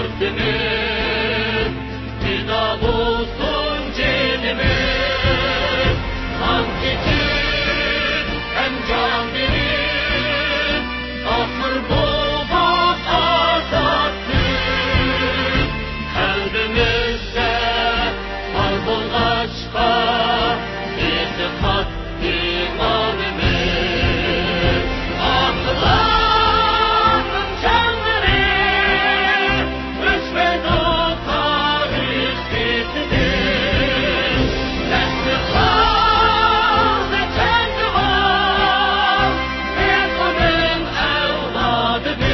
derdimiz, fida olsun cenimiz. Hangi için hem can verir, ahır bulduk azatlık. Kalbimizde var bulgaçka, itikat imanımız. Akılların canları, rüşvet o tarih bitirir. Nesli kaldı kendi var, Ekonun evladıdır.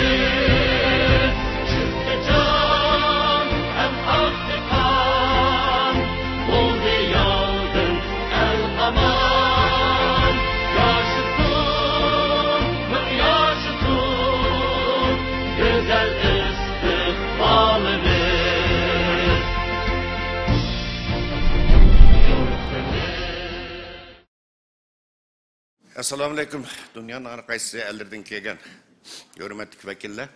Çünkü can hem aktı kan, oldu yağdın el aman. Yaşasın, yaşasın, güzel istikbalimiz. Assalamu alaikum. Dünyanın ana qaysı ellerden kelgan hürmetli vekiller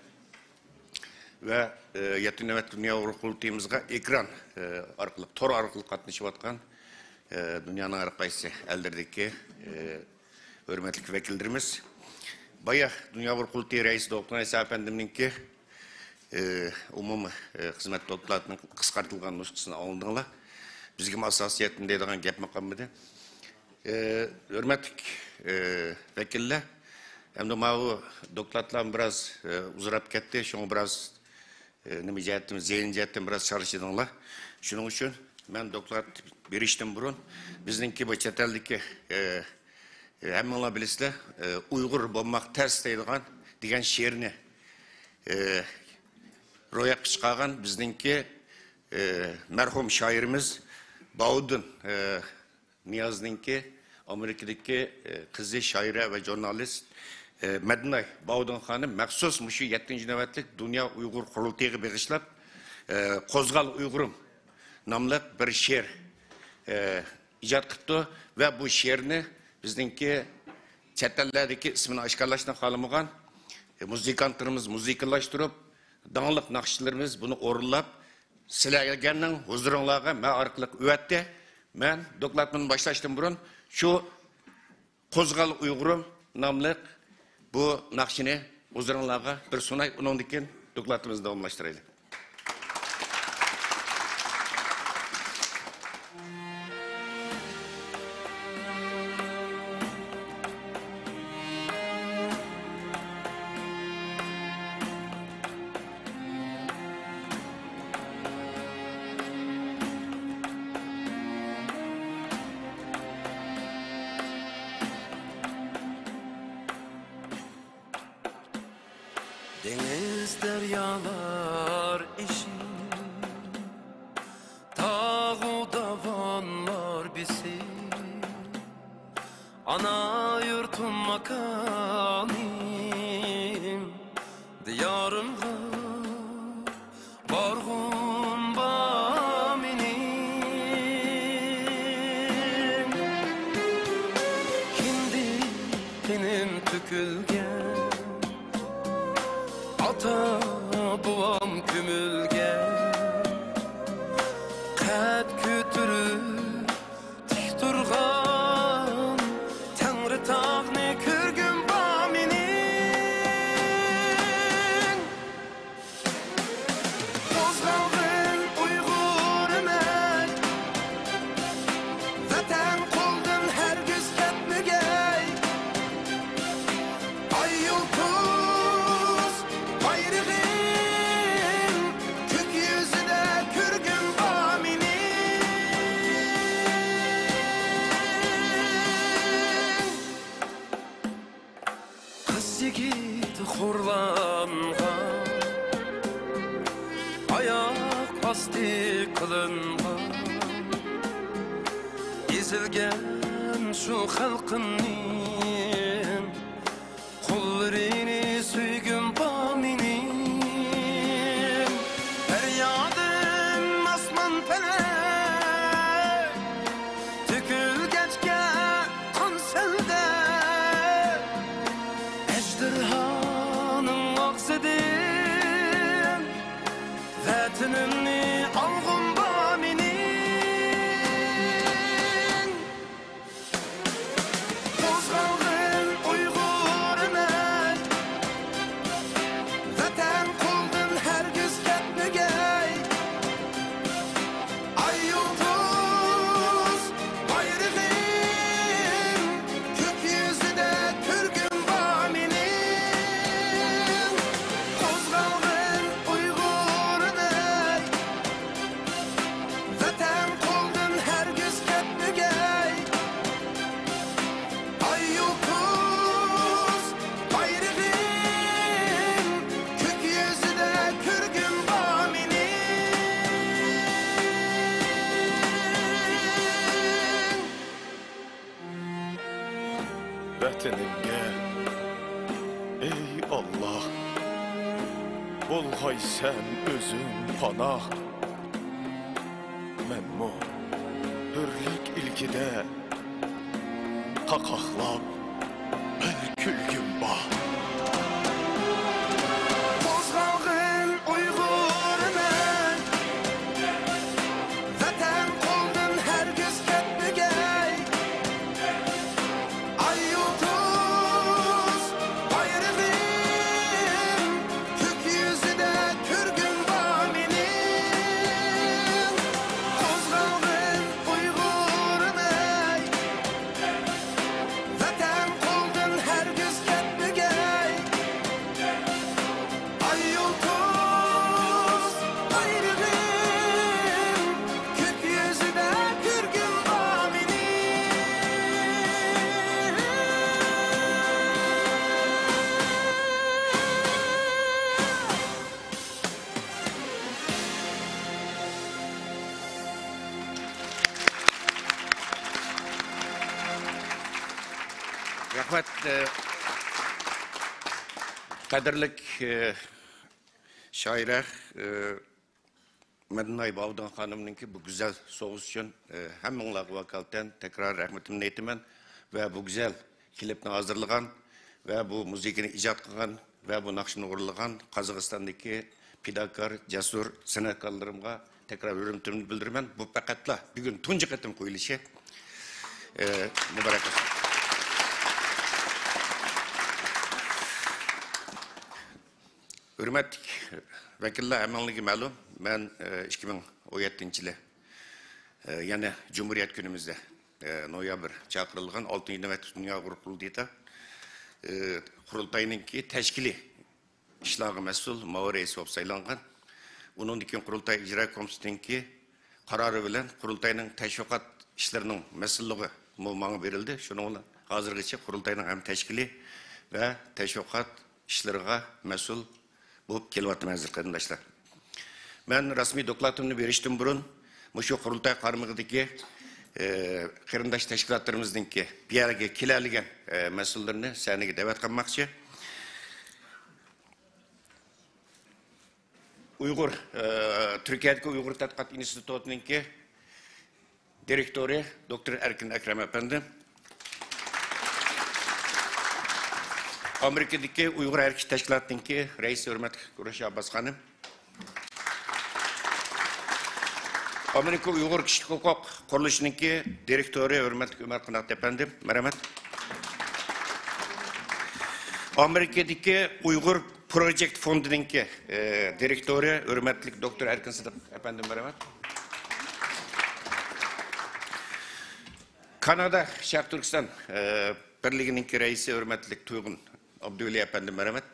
ve Yetin Nöbet Dünya Uğur Kurultayımızga ekran arkalık, tor arkalık katlaşıp atkan dünyanın ana qaysı ellerdeki hürmetli vekillerimiz. Baya Dünya Uğur Kurultayı Reisi Doktor İsa Efendim'ninki umum hizmet toplatının kıskartılgan nüskısını alındığına bizge asasiyetinde edilen gep makamıdır. Hürmetli vekiller, hem de mavi doklatlar biraz uzarıp gitti, şunu biraz nemi cihetim, zihin cihetim biraz çalıştığınlar. Şunun için ben doklat bir işten burun, bizdenki bu çeteldeki hem olabilirse Uygur bulmak ters deyilgan diyen şiirini roya çıkargan bizdenki merhum şairimiz Baud'un Niyaz'ınki Amerika'daki kızı şaire ve jurnalist Medinay Baud'un hanım məxsus muşu 7. nöbetlik Dünya Uygur Kurultayı bağışlap Kozgal Uygurum namlı bir şiir icat kıptı ve bu şiirini bizdenki çetellerdeki ismini aşkarlaşına kalımıgan muzikantlarımız muzikallaştırıp dağınlık nakşilerimiz bunu orulap silagenin huzurunlağa ve arkalık üvette ben doklatmanın başlaştım burun şu Kozgal Uygurum namlı bu nakşini huzurunlağa bir sunay onun dikin doklatımızı davamlaştırayım. Deniz deryalar işi, tağu davanlar bizi, ana yurtum makanim, diyarımga barğum baminim. Kindi benim tükülgen, ata buvam kümülge, qad kütürüp tik turgan Tangri tağni körgün baminin. Kozgalgın Uygur emek, vatan qoldun her güz ketmegey. Ay yıldız bayrağın gökyüzüde kürgün baminin. Kız yigit xorlangan, ayak bastı kılıngan, ezilgen şu halkının kollarını süygün baminin. Feryadım asman felek, tükülgeçke kan selde, ejderhanın ağzıdır ve vatanimga. Ey Allah, bolg'ay sen özün panah. Menmu hürlik ilkide qaqaqlab bir külgüm var. Qo'zg'alg'in Uyg'urman, vatan qoldin hergiz ketmagay. Ay yulduz bayrağım, kök yüzüde kürgün var menin. Qo'zg'alg'in Uyg'urman, vatan qoldin hergiz ketmagay. Ay yulduz bayrağım, kök yüzüde kürgün var menin. Rahmet, kadirlik şaire Medinay Bağdan Hanım'ınki bu güzel soğuz için hemminlarga vakalten tekrar rahmetimni aytaman ve bu güzel klipni hazırlagan ve bu müzikini icad kılgan ve bu nakşını uğurlagan Kazakistandaki pidakar, cesur sanatkarlarımga tekrar hürmetimni bildirimen. Bu paketla bugün tuncu ketim koyuluşu. Mübarek olsun. Hürmetlik vekiller hemenligi malum. Ben 2017 yani Cumhuriyet günümüzde noyabr çağırılgan 6. Nöbet Dünya Kurultayı'da kurultayınki teşkili işlağı mesul Mao reisi olup saylangan. Onun için kurultay icra komisyonunki kararı bilen kurultayının teşvikat işlerinin mesulluğu bana verildi. Şunu hazırgıça kurultayının hem teşkili ve teşvikat işlerine mesul bu kelvatım hazır kadındaşlar. Ben rasmi doklatımını veriştim burun. Muşu kurultay karmıgıdaki kırındaş teşkilatlarımızdaki bir yerge kilerligen mesullerini sahneye davet kılmakçı. Uygur, Türkiye'deki Uygur Tadqiqat İnstitutu'nunki direktörü Dr. Erkin Ekrem Efendi. Amerika'daki Uygur Erkek Teşkilatı'nınki reis hürmet Kureş Abbas Hanım. Amerika Uygur Kişilik Hukuk Kuruluşu'nunki direktörü hürmet Ömer Kınat Efendi. Merhamet. Amerika'daki Uygur Project Fondu'nunki direktörü hürmetlik Dr. Erkin Sıdık Efendi. Merhamet. Kanada Şark Türkistan Birliği'ninki reisi hürmetlik Tuygun Abdülü Efendi. Merhamet.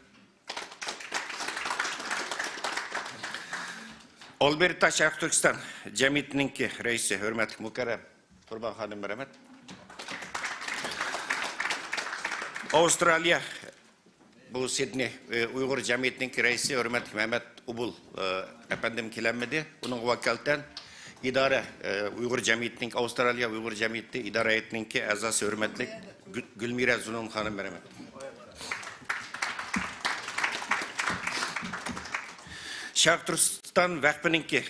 Alberta Şark Türkistan Cemiyeti'ninki reisi hürmetlik Mukarrem Kurban Hanım. Merhamet. Avustralya bu Sydney Uygur Cemiyeti'ninki reisi hürmetlik Mehmet Ubul efendim kilenmedi. Onun vakalten idare Uygur Cemiyeti'ninki Avustralya Uygur Cemiyeti idare heyetininki azası hürmetlik Gülmire Zunun Hanım. Merhamet. Şark Türkistan Vakfı'nınki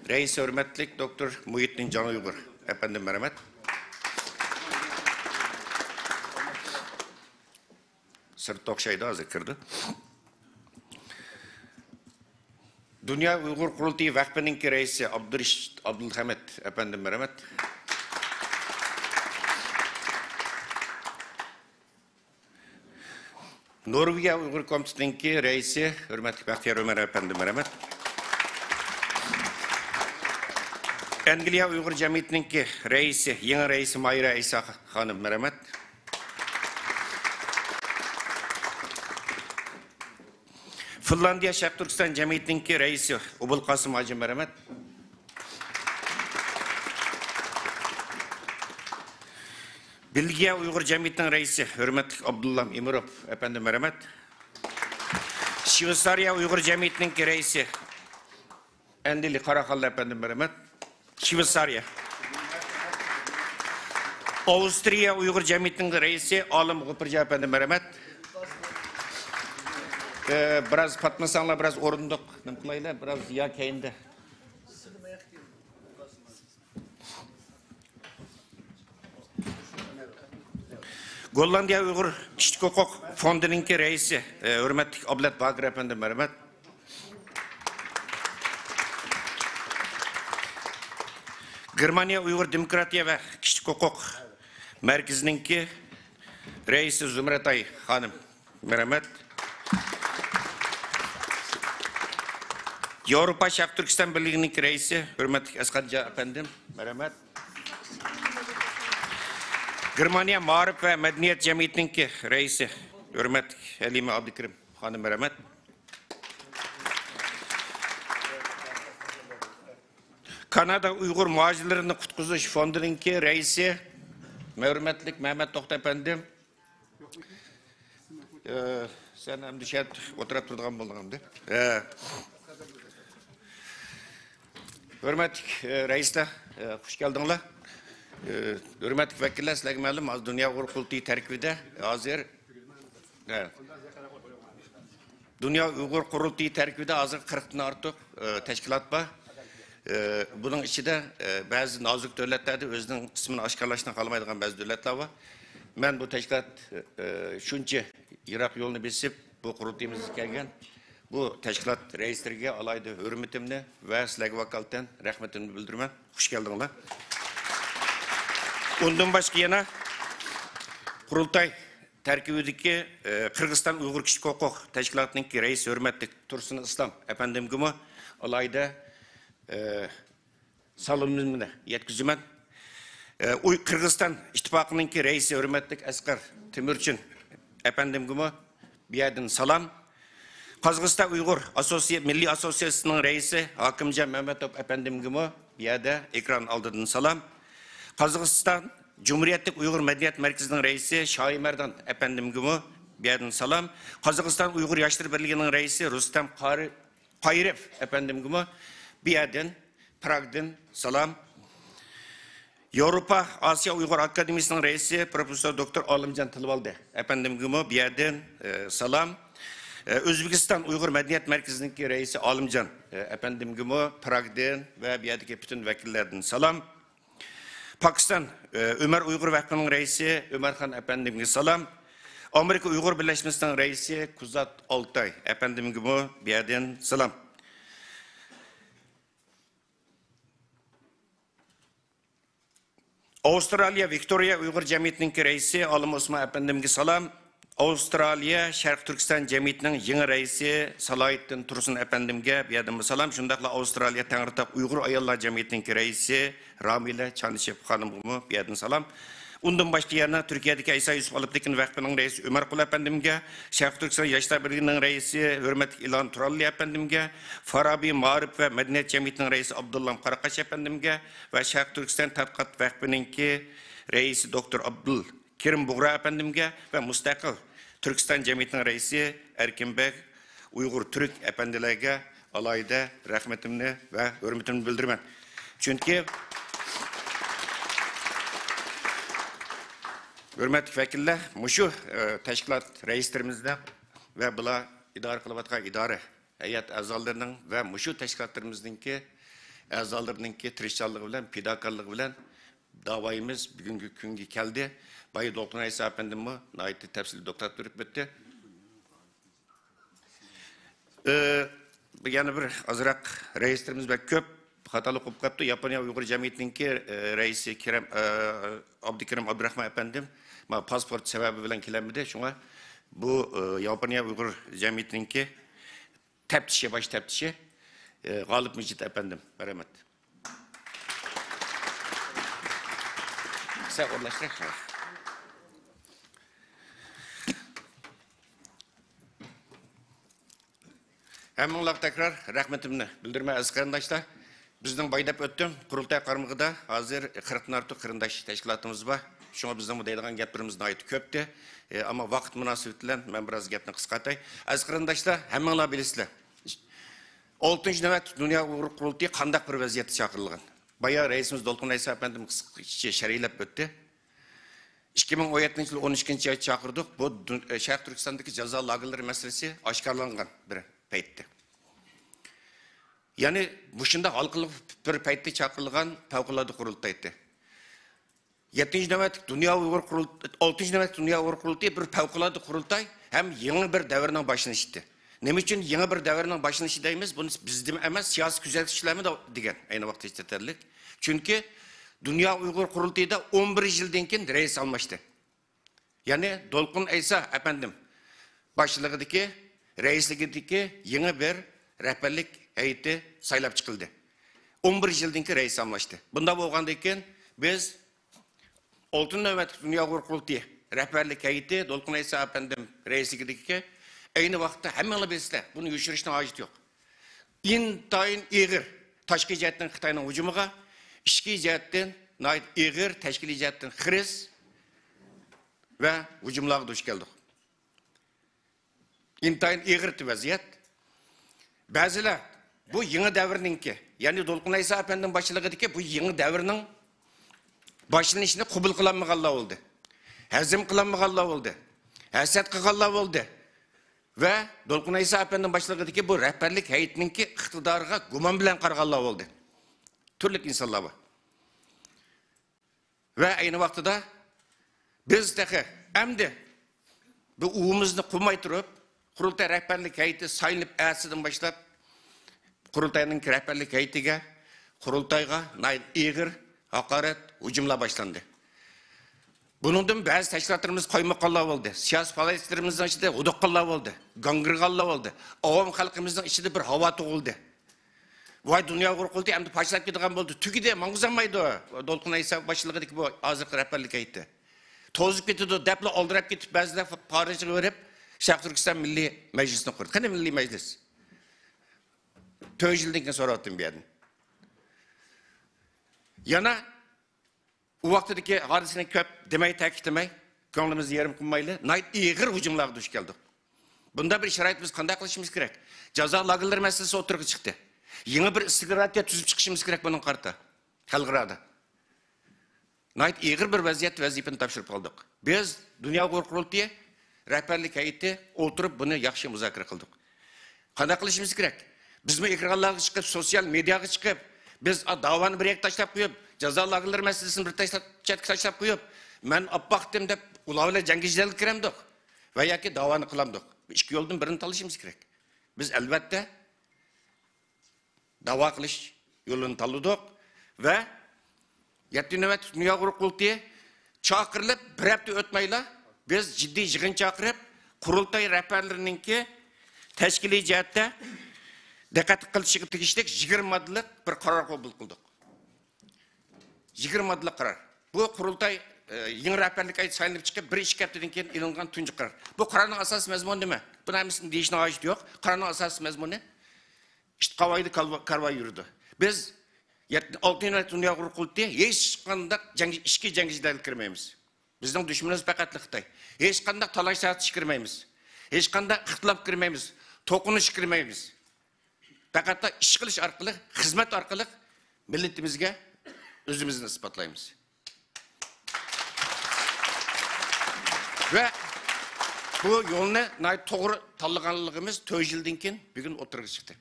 reis hürmetlik Dr. Muhittin Can Uygur efendim. Merhamet. Sırt Tokşay'da zikirdi. Dünya Uygur Kurultayı Vakfı'nınki reisi Abdülhamid efendim. Merhamet. Norvegiya Uygur Komitesi'ninki reisi hürmetli Bahtiyar Ömer efendi. Merhamet. Angliya Uygur Cemiyeti'ninki reisi, yeni reisi Mayra İsa Hanım. Merhamet. Finlandiya Şark Türkistan Cemiyeti'ninki reisi Ubul Kasım Hacı. Merhamet. Belgiya Uygur Cemiyeti'nin reisi hürmetli Abdullah İmirov efendi. Merhamet. Şveysarya Uygur Cemiyeti'ninki reisi Endili Karakallı efendi. Merhamet. Şveysarya. Avstriya Uyghur Cemiyeti'nin reisi Alım Gupırcı efendim merhamet. Biraz patmasanlar biraz orunduk. Nımkılayla biraz ya keyinde. Gollandiya Uyghur Kişilik Hukuk Fondu'nun reisi hürmetli Ablet Bagır efendim merhamet. Germaniya Uyghur Demokratiya ve Kişilik Hukuk Merkezi'nin reisi Zümretay Hanım merhamet. Avrupa Şark Türkistan Birliği'nin reisi hürmetli Eskarca efendim merhamet. Germaniya Marif ve Medeniyet Cemiyeti'nin reisi hürmetli Halime Abdülkerim Hanım merhamet. Kanada Uyghur Muhacirlerini Kutkuzuş Fondu'nun reisi hürmetli Mehmet Tokta efendim. Sen hem dışarı oturup durduğun bulduğumdu. Hürmetli reisler, hoş geldinler. Hürmetli vekiller, sizlerge ma'lum, az Dünya Uyghur Kurultayı terkibide hazır. Dünya Uyghur Kurultayı terkibide hazır 40'dan artıq teşkilat var. Bunun içinde bazı nazik devletlerde özünün ismini aşkarlaşına kalmaydıgan bazı devletler var. Ben bu teşkilat şunca Irak yolunu besip bu kurultayımızı gelgen. Bu teşkilat reislerine alaydı hürmetimni ve sizlerge vakalten rahmetimi bildirmen. Hoş geldinler. Ondan başka yana kurultay terkibideki Kırgızistan Uyghur Kişilik Hukuk Teşkilatı'nın reis hürmetli Tursun İslam efendim gibi alayda salımını yetkizmen. Kırgızistan İttifakı'nın reisi hürmetli Askar Timurchin efendim gibi bir yerden salam. Kazakistan Uyghur Milli Asosiyasyası'nın reisi Hakimcan Mehmetov efendim gibi bir yerde ekran aldığını salam. Kazakistan Cumhuriyetlik Uyghur Medeniyet Merkezi'nin reisi Şahi Merdan efendim gibi bir yerden salam. Kazakistan Uyghur Yaşlar Birliği'nin reisi Rustam Qayrev efendim gibi bir yerden Prag'dan salam. Avrupa Asya Uyghur Akademisi'nin reisi Profesör Doktor Alimcan Tılvalde efendim gibi bir yerden salam. Özbekistan Uyghur Medeniyet Merkezi'nin reisi Alimcan efendim gibi Prag'dan ve bir yerdeki bütün vekillerden salam. Pakistan Ömer Uyghur Vakfı'nın reisi Ömer Khan efendim salam. Amerika Uyghur Birleşmesi'nin reisi Kuzat Altay efendim gibi bir yerden salam. Avustralya Victoria Uyghur Cemiyeti'nin reisi Alım Osman efendim salam. Avustralya Şark Türkistan Cemiyeti'nin yeni reisi Salayettin Tursun efendimge bir yerden salam. Şundakla Avustralya Tengirtap Uyghur Ayallar Cemiyeti'nin reisi Ramile Çanışev hanımı bir yerden salam. Ondan başka yerine Türkiye'deki İsa Yusuf Alıptekin Vakfı'nın reisi Ömer Kul efendimge, Şark Türkistan Yaşlar Birliği'nin reisi hürmetli İlhan Turalli efendimge, Farabi Marif ve Medeniyet Cemiyeti'nin reisi Abdullah Karakaş efendimge ve Şark Türkistan Tadqiqat Vakfı'nın reisi Doktor Abdul Kerim Buğra efendimge ve Mustakil Türkistan Cemiyeti'nin reisi Erkinbek Uyghur Türk efendilerine alayda rahmetimni ve hürmetimi bildirmen. Çünkü hürmetli vekiller, muşu teşkilat reislerimizde ve bula idare kılıbatka idare heyet azalarının ve muşu teşkilatlarımızdaki azalarının tirişçalığı bilen, pidakarlığı bilen davayımız bugünkü günkü geldi. Bayı Doktor İsa efendimi naiti tefsili doktorat verip bitti. Yani bir azırak reislerimiz ve köp hatalı kupkaptı. Yapanya Uyghur Cemiyeti'nin reisi Abdülkerim Abdurrahman efendim pasport sebebi bilen kilemdi. Şuna bu Yapanya Uyghur Cemiyeti'nin teftişe baş teftişe Galip Mücit efendim merhamet. Sen orlaştırak. Hemen tekrar rahmetimni bildirme aziz qarindoshlar. Bizning baydab o'tdim qurultay qarmig'ida hozir 40 artıq qarindosh tashkilotimiz bor. Shunga bizning bu deydigan gaplarimiz nihoyat ko'pdi. Ammo vaqt munosabati bilan men biroz gapni qisqartay. Aziz qarindoshlar, hammanglar bilasizlar. 6-cı navbat Dünya Uyghur Qurultayı qandaq bir vaziyatda chaqirilgan. Baya reisimiz Dolqun Aysa efendim qisqacha sharhlab o'tdi. 2017 yıl 13. ay çakırdık. Bu Şarkı Türkistan'daki ceza lagerleri meselesi aşkarlangan bir paytты. Yani bu halkılık bir paytты çakırılgan favqulodda qurultaydı. 7. navbatlik Dünya Uyghur Qurultayı, 6. navbatlik Dünya Uyghur Qurultayı bir favqulodda qurultay hem yeni bir davrning başlanışıdı. Nima uchun yeni bir davrning başlanışı deymiz? Bunu bizdim emas, siyasi kuzatuvchilarmi degan ayni vaqtda aytaylik. Chunki Dünya Uyghur Qurultayida 11 yildan keyin reis almashdi. Yani Dolqun Aysa efendim başçılığındaki, reisligideki yeni bir rehberlik heyeti saylab chiqildi. 11 yildan keyin reis almashdi. Bunda bo'lgandan keyin biz Oltin navbatlik Dünya Uyghur Qurultayı rehberlik heyeti Dolqun Aysa efendim reisligideki aynı vaqtda hammalar bilsizlar, buni yushirishning hojati yo'q. Intayin ig'ir tashqi jihatdan Xitoyning hujumiga, ichki jihatdan ig'ir tashkiliy jihatdan xiris ve hücumlarga duch keldik. İntayin ig'ir vaziyat. Ba'zilar bu yeni davrninki, yani Dolqun Aysa efendim başçılığındaki bu yeni davrning başlanışını qabul qilinmaganlar oldu. Hazm qilinmaganlar oldu. Hasad qilganlar oldu. Ve Dolqun Aysa efendim başçılığındaki bu rehberlik heyetininki iqtidoriga gumon bilan qaraganlar oldu. Türlü insanlar var. Ve aynı vaqtida biz de emdi bu uğumuzni qilmay turib, Qurultay rehberlik heyeti sayılıp asidan başlap Qurultayning rehberlik heyetiga, Qurultayga ig'ir haqorat hujumlar başlandı. Bunundan bazı teşkilatlarımız koymaqqanlar oldu. Siyasi faoliyatlarimizning ichida uduqqanlar oldu. Gangirganlar oldu. Avam xalqimizning ichida bir havo tug'ildi. Vay Dünya Uyghur Qurultayı endi paysalab ketgan bo'ldi. Tugide mang'izolmaydi. Dolqun Aysa başçılığındaki bu hozirgi rehberlik heyeti. Tozib ketdi, depla oldirab ketib, ba'zilar Parijga o'rib, Sharq Turkiston Milliy Majlisini qurdi. Qani Milliy Majlis? 4 yildan keyin so'rayaptim bu yerdan. Yana u vaqtdagi hodisani ko'p demay ta'kidlamay, ko'nglimizni yerim qilmayli, ig'ir hujumlarga duch keldik. Bunda bir sharoit biz qanday qilishimiz kerak? Jazo lagerlari masalasi o'tirg'i chiqdi. Yeni bir istiqroriyatga tuzib chiqishimiz kerak buning qarta. Xalqaro. Ig'ir bir vaziyatni topshirib qoldik. Biz Dünya Uyghur Qurultayı rehberlik heyeti o'tirib buni yaxshi muzokara qildik. Qanday qilishimiz kerak? Bizmi ekranlarga chiqib, sosyal mediaga chiqib, biz davoni bir yak tashlab qo'yib, jazo lagerlari masalasini bir tashlab qo'yib, men oppoqdim deb ular bilan jangga jiddiy kiramdik va yoki davoni qilamdik. Ikki yo'ldan birini tanlashimiz kerak. Biz albatta davo qilish yo'lini tanladik va 7 navbatlik Dünya Uyghur Qurultayı chaqirilib, bir hafta o'tmayla biz jiddiy yig'in chaqirib, Qurultay rahbarlarininki tashkiliy jihatda diqqat qilishiga tegishli 20 moddalik bir qaror qabul qildik. 20 moddalik qaror. Bu Qurultay yeni rehberlik heyeti saylanib chiqib, 1-2 haftadan keyin e'lonlangan tunji qaror. Bu qarorning asosiy mazmuni nima? Buni hammasini deyishning hojati yo'q. Qarorning asosiy mazmuni qavoyida karvay yurdi. Biz 6 navbatlik Dünya Uyghur Qurultayı hech qanday ishki jangchilarga kirmaymiz. Bizning dushmanimiz faqat Xitoy. Hech qanday talash tartish kirmaymiz. Hech qanday ixtilof kirmaymiz. To'qinish kirmaymiz. Faqat ish qilish orqali, xizmat orqali millatimizga o'zimizni isbotlaymiz. Ve bu yo'lni to'g'ri tanlaganligimiz 4 yildan keyin bugun o'tirg'i chiqdi.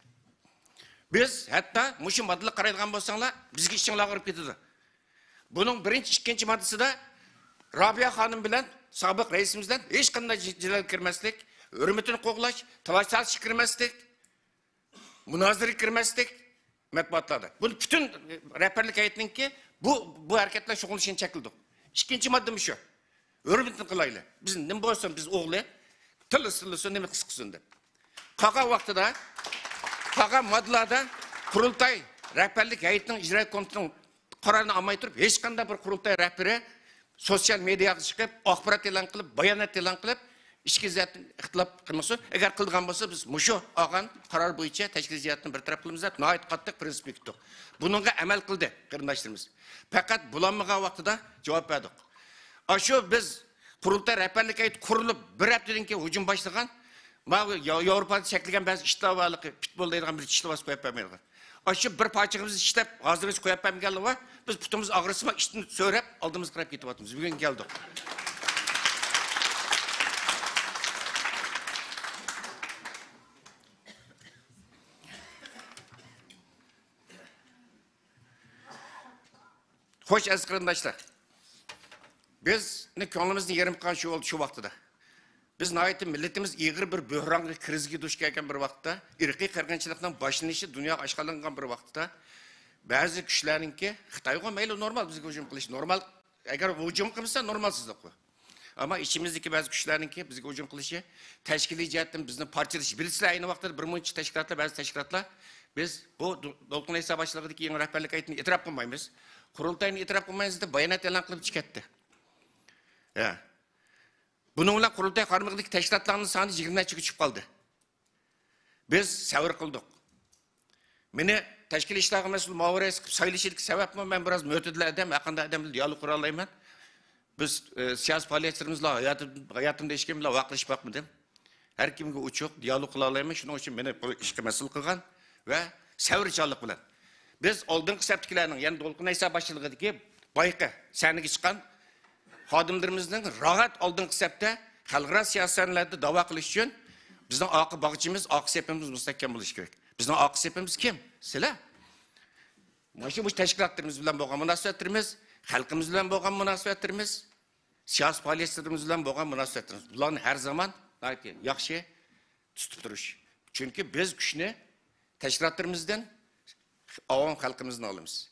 Biz hatta mushu moddaga qaraydigan bo'lsanglar, bizga ishinglar kirib ketadi. Buning birinchi, ikkinchi moddasida Rabia xonim bilan sobiq raisimizdan hech qanday jiddiy kirmaslik, hurmatini qo'g'lash, talash kirmaslik, munozara kirmaslik matbuotlarda. Bu bütün rehberlik heyetininki bu hareketler shug'ullanishini chekildi. Ikkinchi modda shu. Hurmatini qilayli. Biz nima bo'lsa biz o'g'li tilisi nima qisqasin deb. Qolgan vaqtida Fakat modlarda Qurultay rehberlik heyetining ijro komitetining qarorini olmay turib, hech qanday bir Qurultay rehberi sosyal mediaga chiqib, axborot e'lon qilib, bayonot e'lon qilib, ishki jihatdan ixtilof qilmasin. Agar qilgan bo'lsa, biz mushu olgan qaror bo'yicha tashkiliy jihatdan bir taraf qilamiz deb nihoyat qattiq prinsip tutdik. Bunga amal qildi qarindoshlarimiz. Faqat bulanmagan vaqtida javob berdik. Shu biz Qurultay rehberlik heyeti qurilib, bir haftadan keyin hujum boshlagan Avrupa'da çekilgen bazı iştahvalık, futbol deyilgen bir iştahvası koyup vermeyelim. Aşı bir parçamızı işlep, hazırız koyup vermeyelim var. Biz putumuz ağrısıma işini söyleyip aldığımız kırıp gitip atımız. Bugün geldik. Hoş aziz qarindoshlar. Bizni ko'nglimizni yerim qilgan shu bo'ldi shu vaqtida. Biz nayeti milletimiz ig'ir bir böhranga krizga duch kelgan bir vaqtda, irqiy qirg'inchilikdan boshlanishi dunyo ashqalangan bir vaqtda ba'zi kuchlarningki Xitoyga mayli normal bizga hujum qilish normal, agar hujum qilsa normalsizlik bu. Ama içimizdeki bazı kuchlarningki bizga hujum qilishi tashkiliy jihatdan bizni parchalash. Bilisizlar, ayni vaqtda bir muncha tashkilotlar, ba'zi tashkilotlar biz bu Dolqin Aysa boshlig'idagi yangi rahbarlik hay'atini e'tirof qilmaymiz. Qurultayni e'tirof qilmaymiz deb bayonot e'lon qilib chiqatdi. Ya. Bunun bilan qurultay qarmog'idagi tashkilotlarning soni 20 ga tushib qoldi. Biz savr qildik. Meni tashkil ishlarga mas'ul muaviras qilib saylishilik sababmi men biroz mo'tadil odam, yaqinda odam bilan dialog qura olmayman. Biz siyosiy faoliyatlarimizla hayotimda hech kim bilan vaqtlashmoqmidim. Har kimga uchuq dialog qila olmayman. Shuning uchun meni bu ishga mas'ul qilgan va savrchanlik bilan biz oldingi saptikilarning, ya'ni Dolqin Aysa boshlig'idagi boyqa saniga chiqqan xodimlarimizning rahat oldingi sapda xalqaro siyosatlarda da'vo qilish uchun bizning oqi bog'chimiz, oqi sepimiz mustahkam bo'lishi kerak. Bizning oqi sepimiz kim? Sizlar. Mana bu tashkilotlarimiz bilan bo'lgan munosabatlarimiz, xalqimiz bilan bo'lgan munosabatlarimiz, siyosiy faoliyatlarimiz bilan bo'lgan munosabatlarimiz. Bularni har zaman yaxshi tutib turish. Chunki biz kuchni tashkilotlarimizdan avam xalqimizdan olamiz.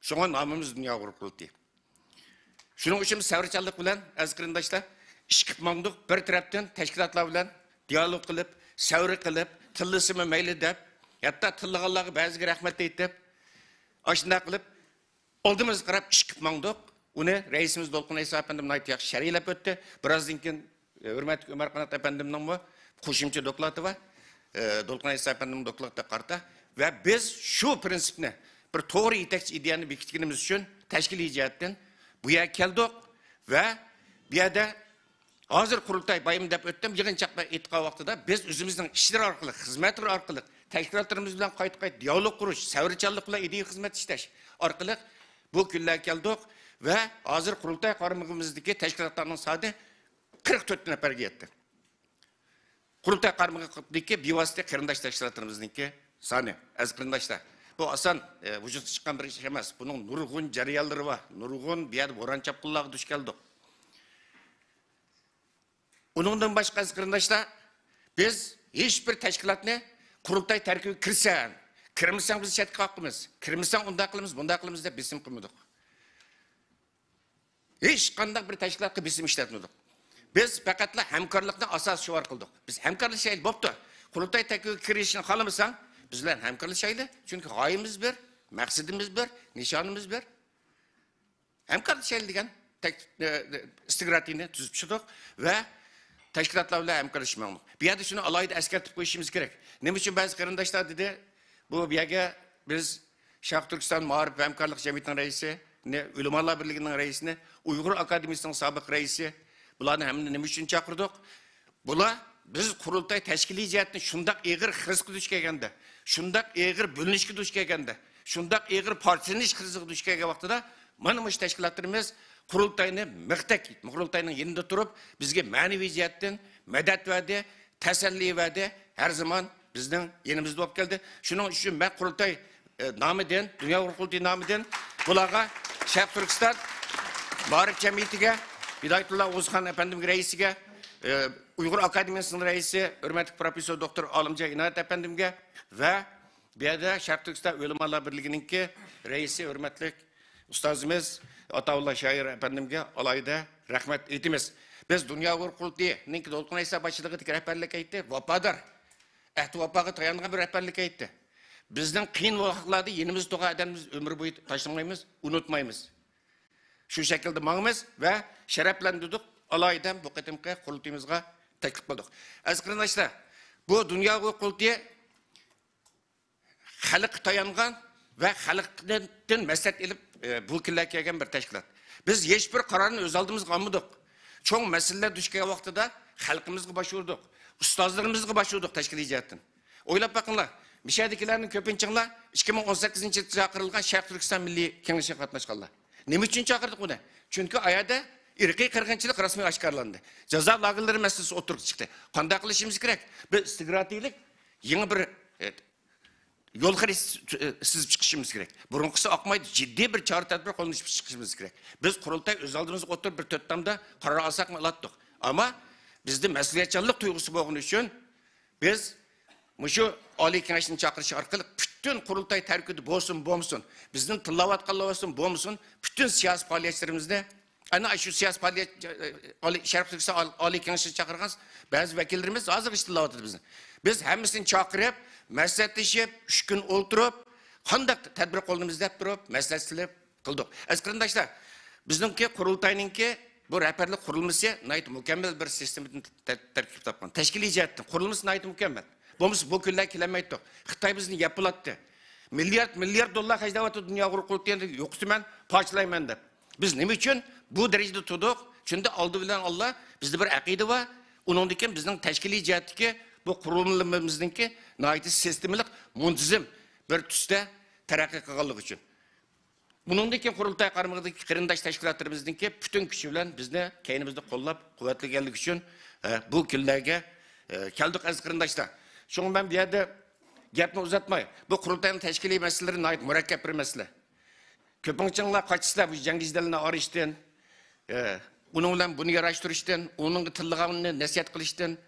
Şuna namımız dünya qurultayı. Şunun için savrchanlik bilan aziz qarindoshlar ish qilib mangdik, bir tarafdan tashkilotlar bilan dialog qilib, savr qilib, tillisimi mayli deb, hatto tilliganlarga ba'ziga rahmat aytib, ashunday qilib oldimizga qarab ish qilib mangdik. Uni raisimiz Dolqin Aysa efendim aytib yaxshi sharhlab o'tdi. Birozdan keyin hurmatli Umar Qanat efendimning bu qo'shimcha doklati va Dolqin Aysa efendimning doklati qarta ve biz şu prinsipni bir to'g'ri yetakchi ideyani bekitganimiz uchun tashkiliy jihatdan bu yerga keldik ve bu yerda hozir qurultay bayım deb o'tdim, yig'inchoqda aytgan vaqtida biz o'zimizning ishlar orqali, xizmatlar orqali tashkilotlarimiz bilan qayta dialog qurish, savrchanlik bilan ideya xizmat ishlash orqali bu kunlarga keldik ve hozir qurultay qaramog'imizdagi tashkilotlarning soni 44 nafarga yetdi. Qurultay qaramog'idagi bevosita qarindosh tashkilotlarimizningki sani, aziz qarindoshlar. Bu asan vücut çıkan bir iş emas. Bunun nurgun jarayonlari var. Nurgun bir yer boran çapqınlarga duch keldik. Onundan başqa aziz qarindoshlar, biz hiçbir tashkilotni qurultay tarkibiga kirsan, kirmasang biz chetga qoqimiz. Kirmasang unda qilamiz, bunda qilamiz deb bisim qilmadik. Hech qanday bir tashkilotga bisim ishlatmadik. Biz faqatla hamkorlikdan asos shuvar qildik. Biz hamkorlashaylik bo'pti. Qurultay tarkibiga kirishni xohlamasang bizler hamkorlashayli, çünkü g'oyamiz bir, maqsadimiz bir, nishonimiz bir. Hamkorlashayli degan istiqratini tuzib chiqdik ve tashkilotlar bilan hamkorlashmoqmiz. Bu yerda shuni alohida eskartib qo'yishimiz kerak. Nima uchun ba'zi qarindoshlar dedi, bu yerga biz Sharq Turkiston Ma'rif va hamkorlik jamiyatining raisi, Ulamolar birligining raisini, Uyg'ur akademiyasining sobiq raisi, bularni hamma nima uchun chaqirdik? Bular biz qurultay tashkiliy jihatdan shundoq ig'ir xizqqa duch kelganda, shundoq ig'ir bo'linishga duch kelganda, shundoq ig'ir parchalanish xizqiga duch kelgan vaqtida mana bu tashkilotlarimiz qurultayni miqtak, qurultayning yanında turib, bizga ma'naviy jihatdan madad va'da, tasalli va'da har zaman bizning yanimizda bo'lib keldi. Shuning uchun men qurultay nomidan, dunyo qurultay nomidan bularga Sharq Turkiston Ma'rif jamiyatiga, Hidayatulloh O'zxon efendimning raisiga, Uyghur Akademiyasının reisi, hürmetli Profesör Doktor Alimcan İnayet Efendim'e ve bir de Sharq Turkiston Ulamolar birligininki reisi, hürmetli ustazımız Ataullah Şair Efendim'e alayda rahmet etimiz. Biz Dünya Qurultayı'nın Dolqin Aysa boshlig'idagi rahbarlik etti, vapadar. Ahdi vapaga tayangan bir rahbarlik etti. Bizning qiyin vaqtlarda yenimiz to'g'an odamimiz umr bo'yi tashlamaymiz, unutmaymiz. Shu shaklda mangimiz ve sharaflantirdik. Alaydan bu qadimki qurultayimizga taklif qildik. Aziz qarindoshlar, bu dunyo qurultayi xalq tayangan ve xalqdan maslahat olib bu kunlarga kelgan bir tashkilot. Biz hech bir qarorni o'z oldimizga olmadik. Cho'ng masalalar duch kelgan vaqtida xalqimizga boshurdik, ustozlarimizga boshurdik tashkiliy jihatdan. O'ylab boqinglar, mishadikilarning ko'pinchinglar 2018-yilda chaqirilgan Sharq Turkiston Milliy Kengashiga qatnashganlar. Nima uchun chaqirdik uni? Chunki ayada irqiy qirg'inchilik rasmiy oshkorlandi. Jazo lagerlari masalasi o'tirib chiqdi. Qanday qilishimiz kerak? Bir istiqratiylik yangi bir yol xaritasi sizib chiqishimiz kerak. Burunqisi oqmaydi, jiddiy bir chora-tadbir qo'llanib chiqishimiz kerak. Biz qurultay o'z oldimizga o'tirib bir to'rttamda qaror olsakmi olatdik. Ammo bizda mas'uliyatchanlik tuyg'usi bo'lgani uchun biz mushu Oliy Kengashni chaqirish orqali bütün qurultay tarkibida bo'lsin, bizning tilovat qilib bo'lsin, bütün siyosiy faoliyatlarimizda ana shu siyosiy faoliyat Sharq Turkiston Oliy Kengashini chaqirgan ba'zi vakillarimiz hozir ishlayapti bizni. Biz hammasini chaqirib, maslahatlashib, 3 kun o'tirib, qanday tadbir qo'limiz deb turib, maslahatlashib qildik. Aziz qarindoshlar, bizningki qurultayninki bu rahbarlik qurilmasi nayt mukammal bir sistemadan tarkib topgan. Tashkiliy jihatdan qurilmasi nayt mukammal. Bu kunlar kelamaydi. Xitoy bizni yapilatdi. Milyard dollar hajdavatı dünya qurultayında yo'qsiman, parchalayman deb. Biz nima uchun bu darajada turdik? Chunki oldi bilan Allah bizda bir aqida va uningdan bizning tashkiliy jihatdagi bu qurilmamizningki nayt sistemalik muntizim bir tusda taraqqiy qilganligi uchun. Buningdan keyin qurultay qaramog'idagi qarindosh tashkilotlarimizningki butun kuchi bilan bizni keynimizda qo'llab quvvatlaganligi uchun bu kunlarga keldik aziz qarindoshlar. Şunu ben bir yerde gapni uzatmay. Bu qurultayning tashkiliy masalalari nayt murakkab bir masala. Ko'pincha qaçışlar bu jangizlarni arishdan, uning bilan buni yarashtirishdan, uning tillig'ini nasihat qilishdan,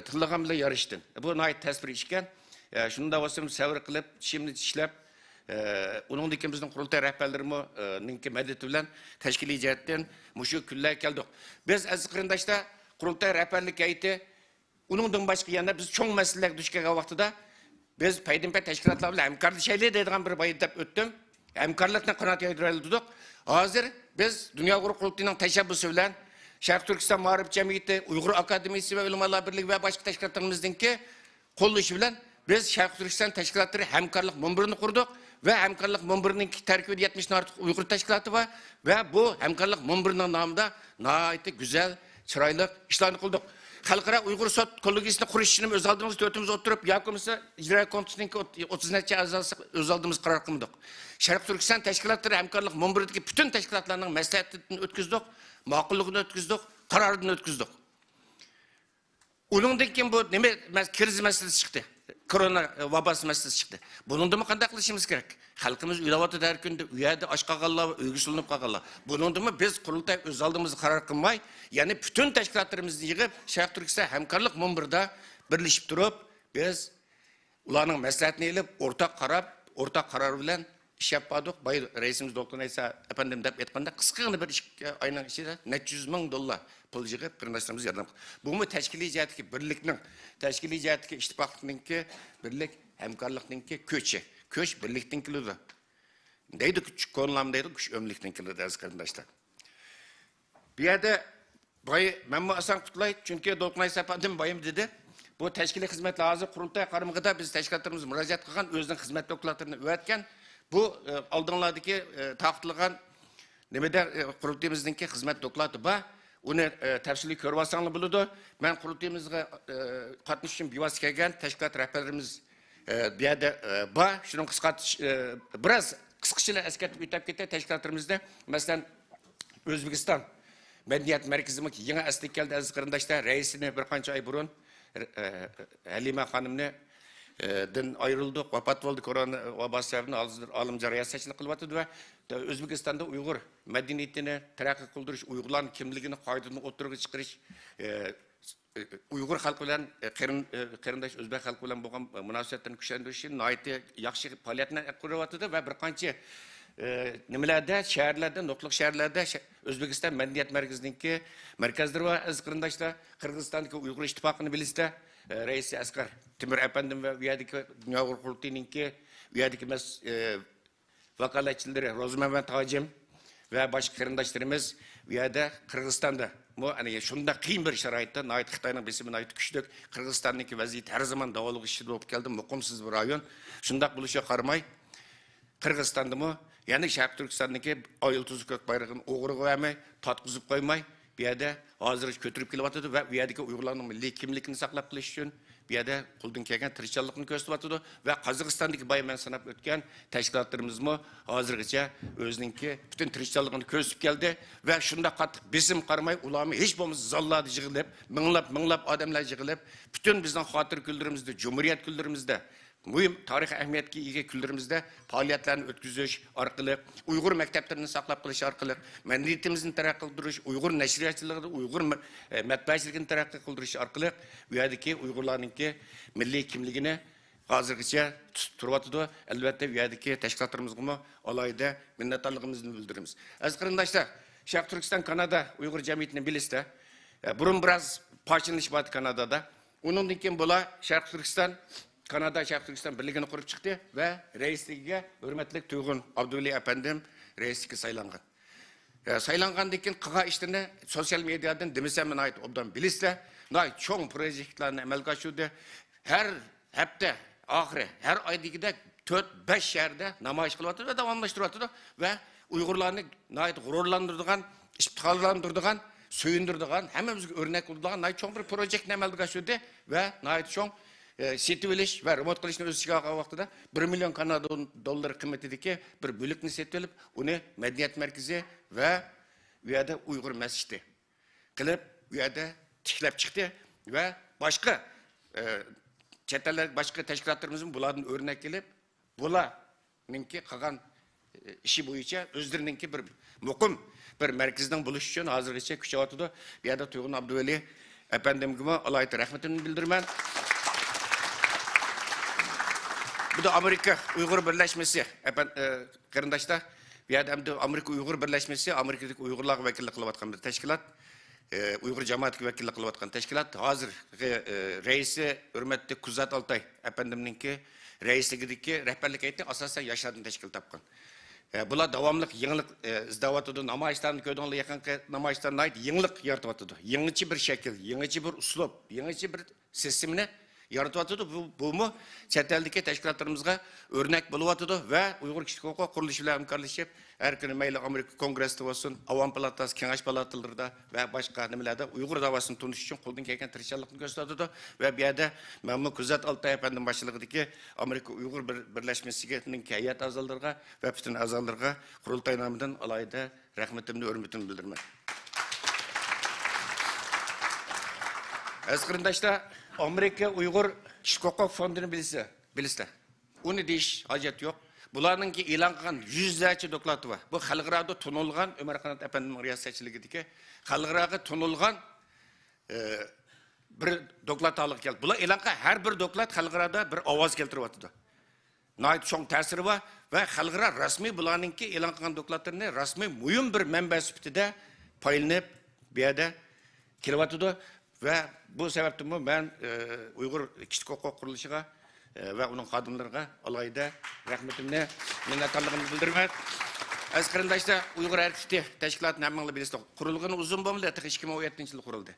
tillig'im bilan yarashdan. Bu nayt tasvir ishgan. Shunda bo'lsam savr qilib, ishimni ishlab, uningdan keyin bizning qurultay rahbarlarimizning madadi bilan tashkiliy jihatdan mushu kunlar keldik. Biz aziz qarindoshlar qurultay rahbarlik heyeti uningdan boshqa yana biz cho'ng masalalarga duch kelgan vaqtida biz paydinpay tashkilotlar bilan hamkorlashaylik deydigan bir bayonot o'tdim. Hamkorlikni qanot yaydirdik. Hozir biz Dunyo qurultayining tashabbusi bilan Sharq Turkiston Ma'rif jamiyati, Uyg'ur akademiyasi va ulamolar birligi va boshqa tashkilotlarimizninki qo'llashi bilan biz Sharq Turkiston tashkilotlari hamkorlik munbirini qurdik va hamkorlik munbirining tarkibida 70 dan ortiq Uyg'ur tashkiloti bor va bu hamkorlik munbirining nomida nihoyatda go'zal, chiroyli ishlarni qildik. Xalqaro Uyg'ur sud kollegiyasini qurishni o'z oldimizga o'timiz o'tirib, yo'qmisa ijro komitetining 30 necha a'zosi o'z oldimizga qaror qildik. Sharq Turkiston tashkilotlari hamkorlik munbiridagi butun tashkilotlarning maslahatini o'tkazdik, ma'qulligini o'tkazdik, qarorini o'tkazdik. Uningdan keyin bu nima kriz masalasi chiqdi. Korona vabası masalasi chiqdi. Buningda qanday qilishimiz kerak? Xalqimiz uylayotdi har kunda, uyada osh qolganlar, uyga sulinib qolganlar. Buningda biz qurultay o'z oldimizga qaror qilmay, ya'ni butun tashkilotlarimizni yig'ib, Sharq Turkiston hamkorlik munbirida birlashib turib, biz ularning maslahatini olib, o'rtaq qaror bilan ish yapmadik. Bay raisimiz doktor Naysa efendim deb aytganda qisqagina bir oyning ichida $400,000 pul yig'ib qarindoshlarimiz yordam qildi. Bu tashkiliy jihatdagi birlikning, tashkiliy jihatdagi ittifoqlikninki birlik, hamkorlikninki ko'ch birlikning kilidi. Deydi kuch ko'nlam deydi, kuch o'mlikning kilidi aziz qarindoshlar. Bu yerda boy men bu asan qutlay, chunki doktor Naysa efendim boyim dedi. Bu tashkiliy xizmatlar hozir qurultay qaramog'ida biz tashkilotlarimiz murojaat qilgan, o'zining xizmat doklarini o'tgan. Bu oldinlardagi taqdirlagan nimada qurultayimizningki xizmat doklati bor. Uni tafsiliy ko'rib olsanglar bo'ladi. Men qurultayimizga qatnashish uchun bevosita kelgan tashkilot rahbarlarimiz bu yerda bor. Shuni biroz qisqacha eskartib o'tib ketdi tashkilotlarimizda. Masalan, O'zbekiston Madaniyat markaziga yangi asli keldi aziz qarindoshlar. Raisini bir qancha oy burun Halima xonimni din ayrıldık, vafat oldu korona vabası sebebini alımca riyasetçilik kılmadı ve Özbekistan'da Uygur medeniyetini terakki kıldırış, Uygurların kimliğini kaydını oturup çıkarış, Uygur halkı ile qarindosh Özbek halkı ile bu münasebetlerini güçlendiriş için naiti yaxshi faaliyetine kuruladı ve bir qancha nimelerde, şehirlerde, noktalık şehirlerde Özbekistan Medeniyet Merkezi'ndeki merkezleri var. Az qarindoshlar Kırgızistan'daki Uygur İttifakı'nı bilirse Reisi Askar Timur Efendim ve üyedeki Dünya Qurultayı'nınki üyedeki vakaletçileri Rozmehmet Hacim ve başka qarindoshlarimiz üyede Kırgızistan'da bu hani şunda kıyım bir şarayette nait Xitayning besimine ait güçlük Kırgızistan'daki vaziyet her zaman davalık işçi olup geldi muqimsiz bir rayon şunda buluşa qarmay Kırgızistan'da mı yani Sharq Turkiston'daki ayıl tuzu kök bayrağını oğru koymay tatqızıp koymay bir yerde hazır götürüp kelavatdı ve bir yerdeki Uygurlarning milliy kimligini saqlab qilish uchun bir yerde qo'ldan kelgan tirishchilikni ko'rsatdi ve Qozog'istondagi boy men sanab o'tgan tashkilotlarimizmi hozirgacha o'zininki butun tirishchiligini ko'rsatib keldi ve shunda qattiq besim qarmay ularni hech bo'lmasa zallarni yig'ilib minglab odamlar yig'ilib butun bizning xotir kuldurimizda, Cumhuriyet kuldurimizda mühim tarih ehemmiyetki ega küllerimizde faaliyetlerini ötküzüş arkalık, Uygur mekteplerini saklap kılış arkalık, medeniyetimizin terakki kıldırış, Uygur neşriyatçılığı, Uygur matbuatçılığını terakki kıldırış arkalık, üyedeki Uygurlarınki milli kimliğine hazırgıça turbatıdı. Elbette üyedeki teşkilatlarımızı mı olayda minnettarlığımızı bildiririz. Az kırındaşlar, Şarkı Türkistan Kanada Uygur Cemiyeti'nin biliste, burun biraz parçalanış batı Kanada'da. Onun için bula Şarkı Türkistan Kanada Şarkı Türkistan Birliği'ni kurup çıktı ve reisliğe hürmetlik Tuygun Abdülü Efendim reisliğe saylangan. Saylangan dikin kığa işlerine sosyal medyadan demesemin ait obdan biliste, nay çoğun projektlerini emelge açıyordu. Her hafta ahire, her ayda 4-5 şehirde namayış kılıvatıdı ve devamlaştırıvatıdı ve Uygurlarını nayet gururlandırdıgan, iştihallandırdıgan, söyündürdügan, hemimizge örnek oldugan nayet çoğun bir projekt emelge açıyordu ve nayet çoğun setiviliş ve remote kılışını öz içine algan vaxtıda 1 milyon Kanada doları kıymetideki bir bölükni setip onu medeniyet merkezi ve üyede Uygur mescidi kılıp üyede tiklep çıktı ve başka çeteler başka teşkilatlarımızın bulardan örnek gelip bularınki kalan işi boyunca özlerininki bir mukum bir merkezden buluş için hazırlıkça küçüvatıdı. Bir yerde Tuygun Abdülveli Efendim gibi Allah'a rahmetini bildirmen. Bu da Amerika Uygur Birleşmesi. Kırındaşlar, bir yerde Amerika Uygur Birleşmesi, Amerika'daki Uygurlar vekillik kılıvatkan bir teşkilat. Uygur cemaati vekillik kılıvatkan teşkilat. Hazır reisi hürmetli Kuzat Altay Efendim'ninki reisliğindeki rehberlik etti. Asasen yaşadığın teşkil tapkan. Bula davamlıq yenilik izdavatıdı. Namayışlarını köyden yakın namayışlarına ait yenilik yaratıvatıdı. Yeniçi bir şekil, yeniçi bir uslub, yeniçi bir sistemini yaratıvatıdı. Bu mu çeteldeki teşkilatlarımızga örnek buluvatıdı ve Uygur Kişilik Hukuku kuruluşuyla hamkarlaşıp her günü meyli Amerika Kongresi olsun, Avam Palatası, Kengaş Palatalarında ve başka nimelerde Uygur davasını tutuş için kuldan keken tırışçılıkını gösterdi ve bir yerde Mehmet Kuzat Altay Efendim başçılığındaki Amerika Uygur Birleşmesi'nin heyet azallarına ve bütün azallarına kurultay namından alayda rahmetimni, hürmetimi bildirmek. Eskirindişte Amerika Uygur Kişilik Hukuku Fondu'nu bilirse. Onu deyiş hacet yok. Bularının ki ilan kılan yüzlerce doklatı var. Bu halkırada tunulgan, Ömer Kanat Efendim'in riyasetçiliğindeki halkırada tunulgan bir doklat alıp geldi. Bular ilan kılan her bir doklat halkırada bir avaz keltirip atıdı. Nayet çoğun tesiri var ve halkıra rasmi bularının ki ilan kılan doklatlarını rasmi mühim bir menbe süptide paylanıp bir yerde kelip atıdı. Ve bu sebepten ben Uygur Kişilik Hukuku Kuruluşu'na ve onun kadınlarına alayda rahmetimle minnettarlığımı bildirmek. Az kırındaşta Uygur Erkekti Teşkilatı'nın hemen bilirse kurulduğunu uzun bomlu etik 2017 yılı kuruldu.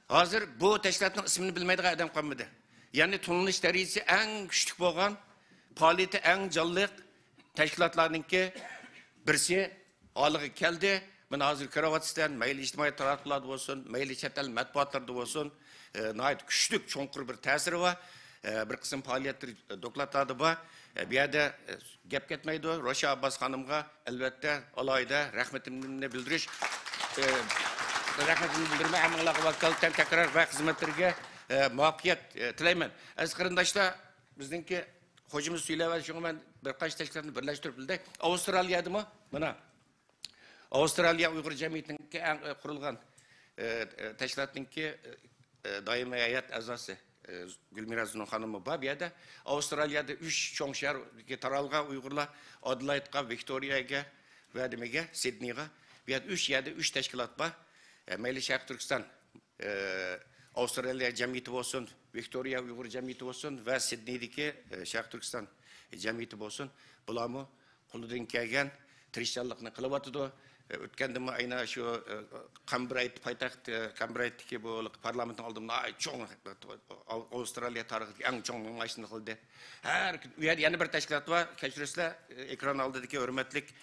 Hazır bu teşkilatın ismini bilmeydiği adam kalmadı. Yani tunuluş derecesi en küçük boğan, faaliyeti en canlılık teşkilatlarınınki birisi alığı geldi. Ben hazır Kıravatistan, meyli içtimai taraflarda olsun, meyli çetel matbuatlarda olsun, nayet küçük, çoğunkur bir tesiri var. Bir kısım faaliyetleri doklatlarda var. Bir yerde gep ketmeydi. Roşa Abbas Hanım'a elbette alayda rahmetimini bildiriş. Rahmetimini bildirme hemen vakıftan tekrar ve hizmetlerine muvaffakiyet tileymen. Az kırındaşta bizdenki hocamız söyleyemez. Çünkü ben birkaç teşkilatını birleştirip bildik. Avustralya'da mı? Bana. Avustralya Uygur Cemiyeti'nin kurulgan teşkilatının ki daimi heyet azası Gülmira Zunun Hanım'ı var. Bir yerde Avustralya'da 3 çoğun şehir taralga Uygurlar Adelaide'ga, Victoria'ya ve demege Sydney'ga. Bir yerde 3 yerde 3 teşkilat var. Meyli Şarkı Türkistan Avustralya Cemiyeti olsun, Victoria Uygur Cemiyeti olsun ve Sydney'deki Şarkı Türkistan Cemiyeti olsun. Bulamı kuludun kelgen tirişçallıkını kılıp atıdı. Ötken de ayna şu Cambridge paytaxt Cambridge'deki bu parlamentin aldığımda çoğun Avustralya tarihindeki en çoğun anlaşını kıldı. Her yani bir teşkilat var. Keşresle ekran aldığındaki hürmetlik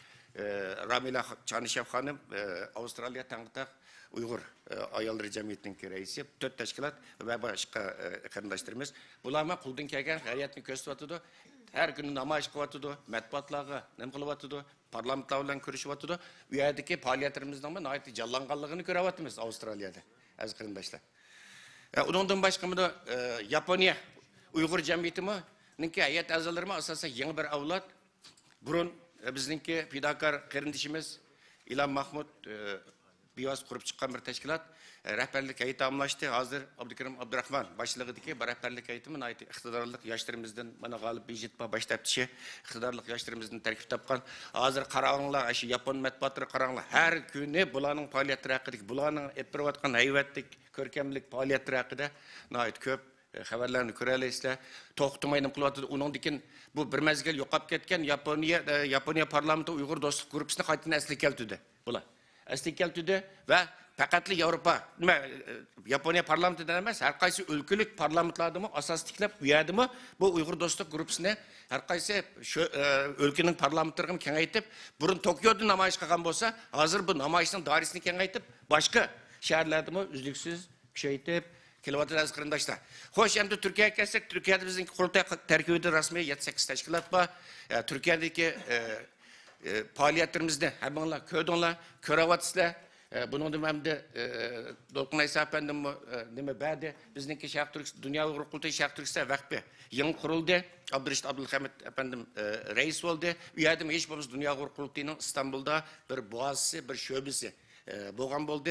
Ramila Çanışev Hanım Avustralya Tanıtak Uygur Ayalları Cemiyeti'nin reisi 4 teşkilat ve başka kardeşlerimiz. Bulama kuldun kelgen hayatını gösteriyordu. Her gün namayış kıvatıdı, matbuatlarga nem kılıvatıdı, parlamentlarla görüşüvatıdı. Üyedeki faaliyetlerimizden ama nayet canlanganlığını görevatımız Avustralya'da. Az kırındaşlar. Ondan başka da Japonya Uygur Cemiyeti mi? Ninki hayat azalarıma asasen yeni bir avlat. Burun bizninki fidakar kardeşimiz İlhan Mahmut Biyaz kurup çıkan bir teşkilat. Rehberlik heyeti tamamlaştı. Hazır Abdülkerim Abdurrahman başlığıdaki bu rehberlik heyetimin ait iktidarlık yaşlarımızdan bana galip bijitma başlayıptışı iktidarlık yaşlarımızdan terkip tapkan. Hazır karanlılar, şu Japon matbuatları karanlılar. Her günü bulanın faaliyetleri hakkındaki, bulanın etpirivatkan hayvetlik, körkemlik faaliyetleri hakkında ait köp haberlerini köreleysizler. Toxtumaydım kılıvatı onun dikin bu bir mezgil yokap ketken Yaponiya parlamento Uygur dostluk grupusuna kayıtını asli keltüdü. Bular. Asli keltüdü ve fakatlı Avrupa, Yaponiya parlamento denemez, her kaysi ülkülük parlamentladı mı, asas tiklep üyedi mi, bu Uygur dostluk grupusuna her kaysi ülkenin parlamentlerini kengaytip, burun Tokyo'da namayış kakan bolsa, hazır bu namayışın dairesini kengaytip, başka şehirlerde mi üzlüksüz şeytip, kilovatı az kırındaşlar. Hoş hem de Türkiye'ye kelsek, Türkiye'de bizim kurultay terkibinde rasmi 7-8 teşkilat var. Türkiye'deki faaliyetlerimizde hemenla köydonla, köravatısla, bunun hem de Dolkunaysa efendim deme bade bizimki Şarkı Türk Dünya Uygur Kurultayı Şarkı Türkistan vakfı yeni kuruldu. Abdülreşit Abdülhamit efendim reis oldu. Üyedim hiç bulmuş Dünya Uygur Kurultayı'nın İstanbul'da bir boğazı, bir şöbesi. Boğan oldu.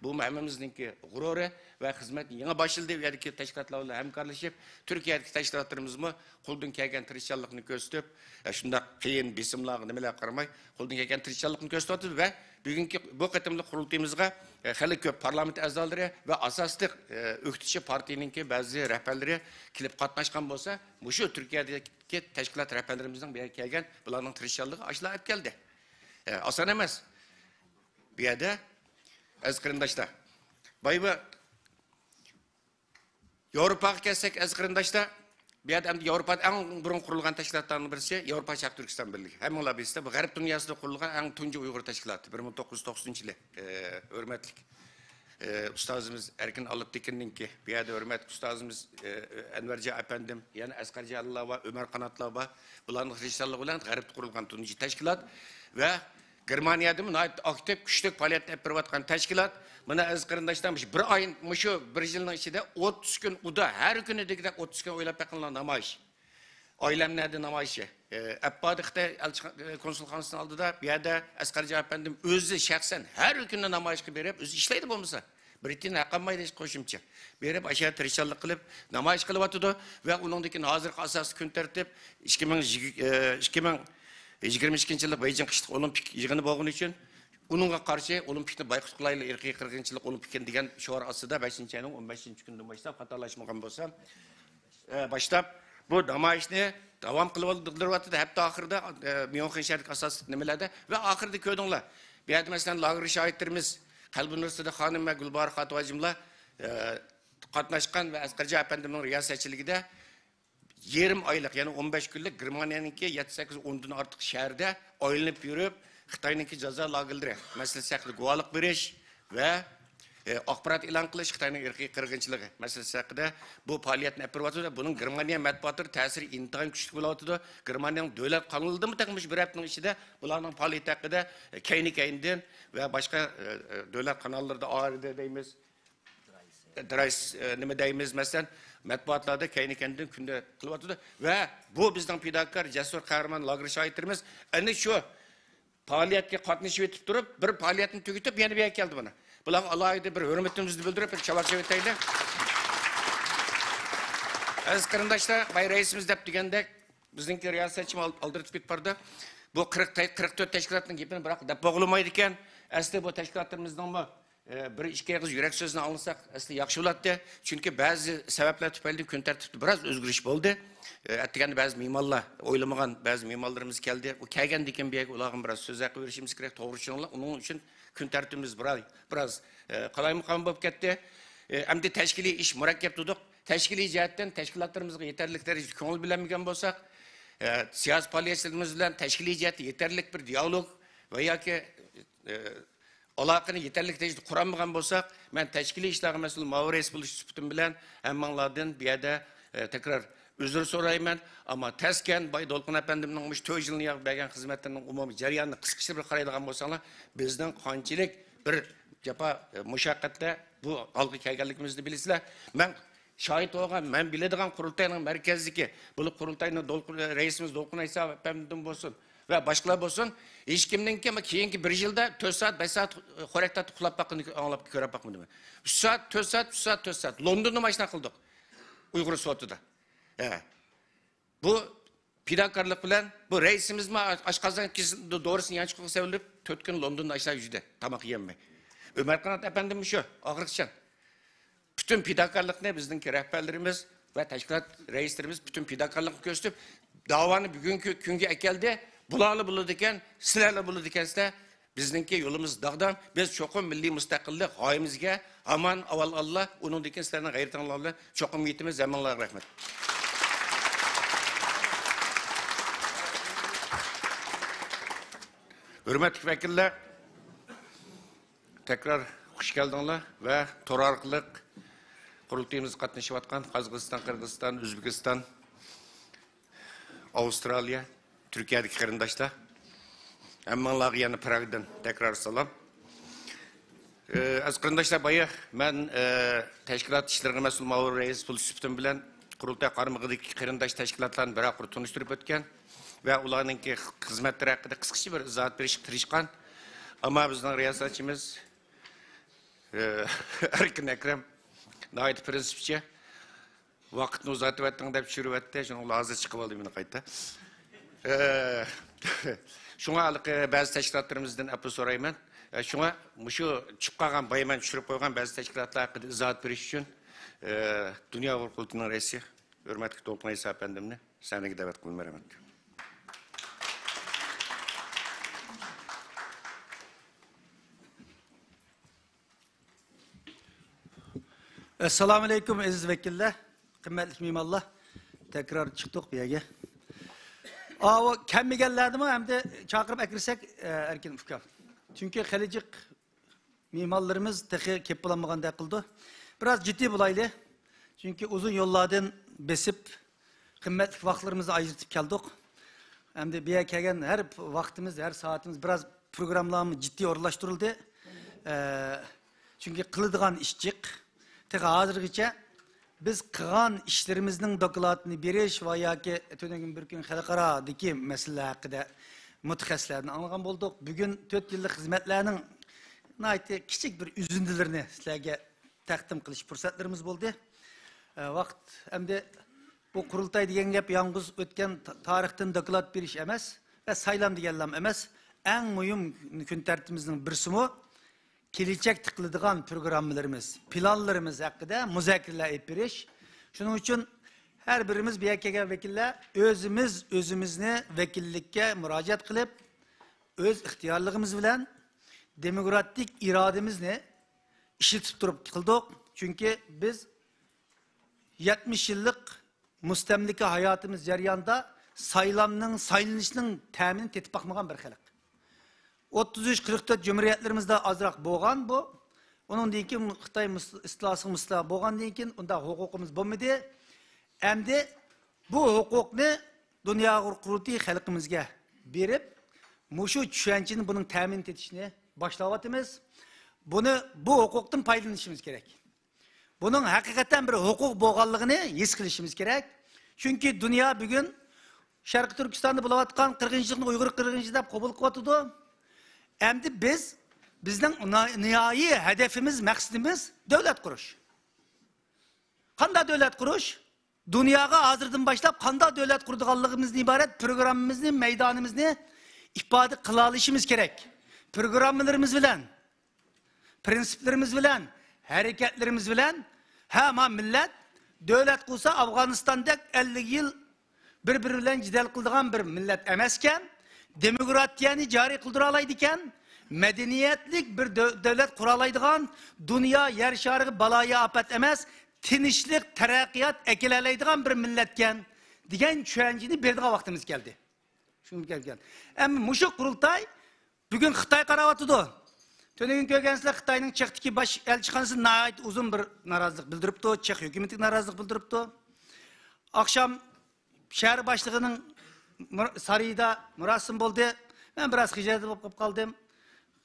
Bu hemimizninki gururu ve hizmet yeni başladı. Üyedeki teşkilatlarla hemkarlaşıp Türkiye'deki teşkilatlarımızı kuldun kelgen tirişçalıkını gösterip şunda kıyın bisimlağı nemeler karamay kuldun kelgen tirişçalıkını gösterdi ve bugünkü bu katımlı kurultayımızga hali köp parlament azaları ve asaslık öktüçü partininki bazı rehberleri kilip katnaşkan bolsa bu şu Türkiye'deki teşkilat rehberlerimizden bir yer kelgen bulanın tirişçalığı aşılayıp geldi. Asan emez. Bir yerde az kırındaşta. Bayba Avrupa'ya kelsek az kırındaşta bir yerde Avrupa'da en burun kurulgan teşkilatlarının birisi Avrupa Şarkı Türkistan Birliği. Hem ola bizde bu garip dünyasında kurulgan en tuncu Uygur teşkilatı 1990 yılı hürmetlik. Ustazımız Erkin Alıptekin'inki bir yerde hürmet ustazımız Enverci efendim yani Askarci Allah var Ömer Kanatlı var bulanın Hristiyanlığı olan garip kurulgan tuncu teşkilat ve Germaniyada mı aktif küçük faaliyet yapıp teşkilat bana az kırındaşlanmış bir ayın şu bir yılın içinde 30 gün uda her günü de 30 gün oylap yakınlan namayış. Ailemlerde namayışı. Abbadık'ta konsulxanasının aldı da bir yerde Askarcı efendim özü şahsen her günü namayış verip özü işleydi bu musa. Britin hakkınmaydı hiç koşumça. Verip aşağı tirişçalık kılıp namayış kılıp atıdı ve onundaki hazır asas gün tertip 2022 yılda Beijing kışlık olimpik yığını boğun için onunla karşı olimpikte Baykut Kulay'la irki kırgınçılık olimpikten diyen şuar asıda 5. ayının 15. günden başlayıp hatalaşmagan bolsa başlayıp bu namayışını devam kılıp da hep de ahırda München şehirlik asas nemelerde ve ahırda köydünler. Bir yerde mesela Lagır şahitlerimiz Kalbin Üniversitede Hanım ve Gülbahar Katıvacım'la katnaşkan ve Askarcı Efendim'in riyasetçiliğinde 20 aylık yani 15 günlük Germaniyanınki 7-8-10'dan artık şehirde oynayıp yürüp Xitay'ınki ceza lagıldırı. Mesela saklı guvalık veriş ve akbarat ilan kılış Xitay'ın irki kırgınçılığı. Mesela saklı bu faaliyetini yapırvatıdı. Bunun Germaniya matbuatları tesiri intihar güçlük bulatıdı. Germaniyanın devlet kanıldı mı takmış bir haftanın içinde bulanın faaliyeti hakkında keyninden ve başka devlet kanallarda ağrıda deyimiz. Drais ne deyimiz mesela matbuatlarda kendinden günde kılıvatıdı ve bu bizden fidakar cesur kahraman lagır şahitlerimiz yani şu faaliyetke katnaşıp etip durup bir faaliyetini tüketip yeni bir yer geldi bana. Bulan Allah'ıydı bir hürmetimizi bildirip bir çabak çevirteyle. Az kırındaşta Bay Reisimiz dep degende bizimki riyasetçim aldırıp bitpardı. Bu 44 teşkilatının gibini bırak dep boğulmaydı iken aslında bu teşkilatlarımızdan mı bir işe kız yürek sözünü alınsak aslında yaxşı oladı. Çünkü bazı sebepler tüpeldi gün tertipte biraz özgürüş oldu. Ettikende bazı mimarlar oylamagan bazı mimarlarımız geldi. O kelgen diken bir yer ulağın biraz söz hakkı verişimiz gerek doğru için onun için gün tertibimiz biraz kolay mukam bulup gitti. Hem de teşkili iş mürekkep tutuk. Teşkili cihetten teşkilatlarımızga yeterlilikleri köngül bilenmegen bolsak siyasi faaliyetlerimiz bilen teşkili cihette yeterlik bir diyalog veya ki alakını yeterlik derecede kuranmagan bolsak, ben teşkili işlerine mesela Mavreys buluş süpütüm bilen hemmanlardan bir yerde tekrar özür sorayım ama tesken Bay Dolkun Efendim'in olmuş 4 yılını yakıp bergen hizmetlerinin umumi jaryanını kıskıştır bir qaraydigan bolsalar, bizden qanchalik bir japa muşaqqatda bu halkı kelganligimizni bilasizlar. Ben şahit olgan, ben bilediğim kurultayının merkezdeki, bu kurultayının reisimiz Dolkun Aysal efendim olsun ve başkalar olsun, hiç kimden ki ama keyinki bir yılda 4 saat, 5 saat korektat kulap bakın, anlap körep bakın değil mi? 3 saat, 4 saat, 3 saat, 4 saat. London'da maçına kıldık. Uygur Soğutu'da. Bu pidakarlık bilen, bu reisimiz mi aşkazdan doğrusunu yanlış sevilip, 4 gün London'da aşağı yüzde, tamak yiyemmeyi. Ömer Kanat efendim şu, ağırlıkçan. Bütün pidakarlık ne bizdenki rehberlerimiz ve teşkilat reislerimiz bütün pidakarlık gösterip davanı bugünkü günkü ekeldi. Bularla bulurken, silerle bulurken size bizdenki yolumuz dağdan biz çokum milli müstakillik gayemizge aman aval Allah onun diken silerine gayretin Allah'la çokum yetimiz zamanlar rahmet. Hürmetli vekiller, tekrar hoş geldinler ve torarkılık kurultayımız katlaşıp atkan Kazakistan, Kırgızistan, Özbekistan, Avustralya, Türkiye'deki kırındaşlar. Emmanlar yani Prag'dan tekrar salam. Az kırındaşlar bayı ben teşkilat işlerine mesul Mağur Reis Pulsüptüm bilen kurultay karmıgıdaki kırındaş teşkilatlarını beraber tanıştırıp ötken ve ularınki hizmetleri hakkında kıskışı bir izahat berişik tırışkan. Ama bizden riyasatçımız Erkin Ekrem nayet prensipçe vakitini uzatıp ettin de pişirip etti. Şunu ola azı çıkıp aldı beni kayıtta. Şuna alık bazı teşkilatlarımızdan apı sorayım ben. Şuna şu çıkkagan bayıman düşürüp koygan bazı teşkilatlar hakkında izahat beriş için Dünya Kurultayı'nın reisi hürmetli Dolkun Aysal efendimle sana davet kılın merhamet. Esselamu Aleyküm aziz vekiller, kıymetli mimarlar. Tekrar çıktık bir yere. O kemmi gellerdi mi hem de çağırıp ekirsek erken ufka. Çünkü Halicik mimarlarımız teki kepbulanmagan kıldı. Biraz ciddi bulaylı. Çünkü uzun yollardan besip kıymetli vaktlerimizi ayırtıp geldik. Hem de bir yere gelgen her vaktimiz, her saatimiz biraz programlarımız ciddi orlaştırıldı. Çünkü kılıdığan işçik. Tek hazırgıça biz kılan işlerimizin dokulatını beriş veya ki öteden bir gün halkaradaki mesele hakkında mütehassislerden anlayan bulduk. Bugün 4 yıllık hizmetlerinin küçük bir üzüntülerini sizlerge takdim kılış fırsatlarımız oldu. Vakt hem de bu kurultay diyen gap yalnız ötken tarihten dokulat bir iş emez ve saylam diyenlam emez. En mühim gün tertimizin bir sumu kilicek tıklıdığan programlarımız, planlarımız hakkında müzakirler etbiriş. Şunun için her birimiz bir erkek vekiller özümüzne vekillikke müracaat kılıp öz ihtiyarlığımız bilen demokratik irademizle işitip durup kıldık. Çünkü biz 70 yıllık müstemlike hayatımız jarayanda saylanışının teminini tetip bakmagan bir halk. 33-44 cumhuriyetlerimizde azrak boğan bu. Onun deyinki Xitay istilası mısla boğan deyinki onda hukukumuz bulmadı. Hem de bu hukukunu Dünya Kurultayı halkımızga berip, muşu düşençinin bunun temin etişine başlavatımız. Bu hukuktan faydalanışımız gerek. Bunun hakikaten bir hukuk boğanlığını his kılışımız gerek. Çünkü dünya bugün Şarkı Türkistan'da bulavatkan kırgınçılığını Uygur kırgınçılığı da kabul kıvatıdı. Hem de bizden nihai hedefimiz, maksadımız devlet kuruş. Kanda devlet kuruş? Dünyaya hazırdan başlayıp kanda devlet kurduğumuzdan ibaret programımızı, meydanımızı ifade kılalışımız gerek. Programlarımız bilen, prensiplerimiz bilen, hareketlerimiz bilen, hem millet devlet kursa Afganistan'da 50 yıl birbiriyle cidel kıldığan bir millet emezken, demokratiyani cari kıldıralaydıken, medeniyetlik bir devlet kuralaydıgan, dünya yer şarkı balaya afet emez, tinişlik, terakkiyat ekilelaydıgan bir milletken, diyen çöğencini berdiğe vaktimiz geldi. Şunu geldi. Ama muşuk kurultay, bugün Xitay karavatıdı. Tönegün köygensizler Xitay'nın Çek'teki baş elçihanısı nahayet uzun bir narazılık bildiripti, Çek hükümetlik narazılık bildiripti. Akşam şehir başlığının sarayda murasim oldu. Ben biraz hicret yapıp kaldım.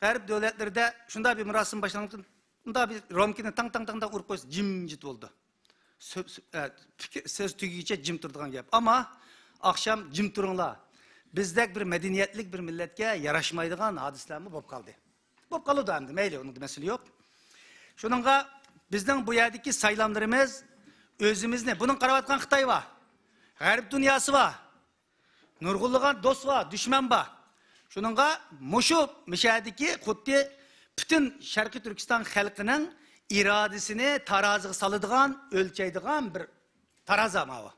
Garip devletlerde şunda bir murasim başlanmıştı. Bunda bir romkini tang urup koysa cimcit oldu. söz tügüyüce cim turduğun gap. Ama akşam cim turunlar. Bizdek bir medeniyetlik bir milletke yaraşmaydıgan hadislerimi bop kaldı. Bop kalı da hem de meyle onun da mesele yok. Şununla bizden bu yerdeki saylamlarımız özümüzne. Bunun karavatkan Xitay var. Garip dünyası var. Nurgulluğun dost var, düşman var. Şununla muşu müşahedeki kutlu bütün Şarkı Türkistan halkının iradesini tarazıga salıdığan, ölçeydiğen bir tarazı ama var.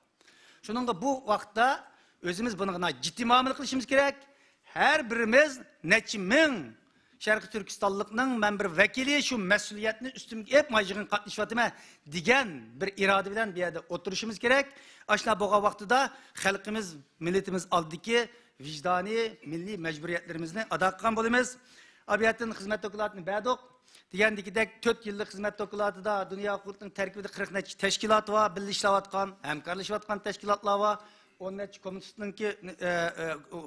Şununla bu vakitte özümüz buna ciddi muamele kılışımız gerek. Her birimiz neçi min Şarkı Türkistanlıkның ben bir vekili şu mesuliyetini üstümge hep majığın katlaşıvatıma digen bir irade bilen bir yerde oturuşumuz gerek. Aşna boğa vaktida halkımız, milletimiz aldıki vicdani, milli mecburiyetlerimizni ada kılgan bolumuz. Abiyatin hizmet dokulatını bədik. Degендikidek 4 yıllık hizmet dokulatı da dünya hukukunun terkibinde 40 neçe teşkilat var, birleşivatkan, hemkarlaşıvatkan teşkilatlar var. 10 neçe komünistinin ki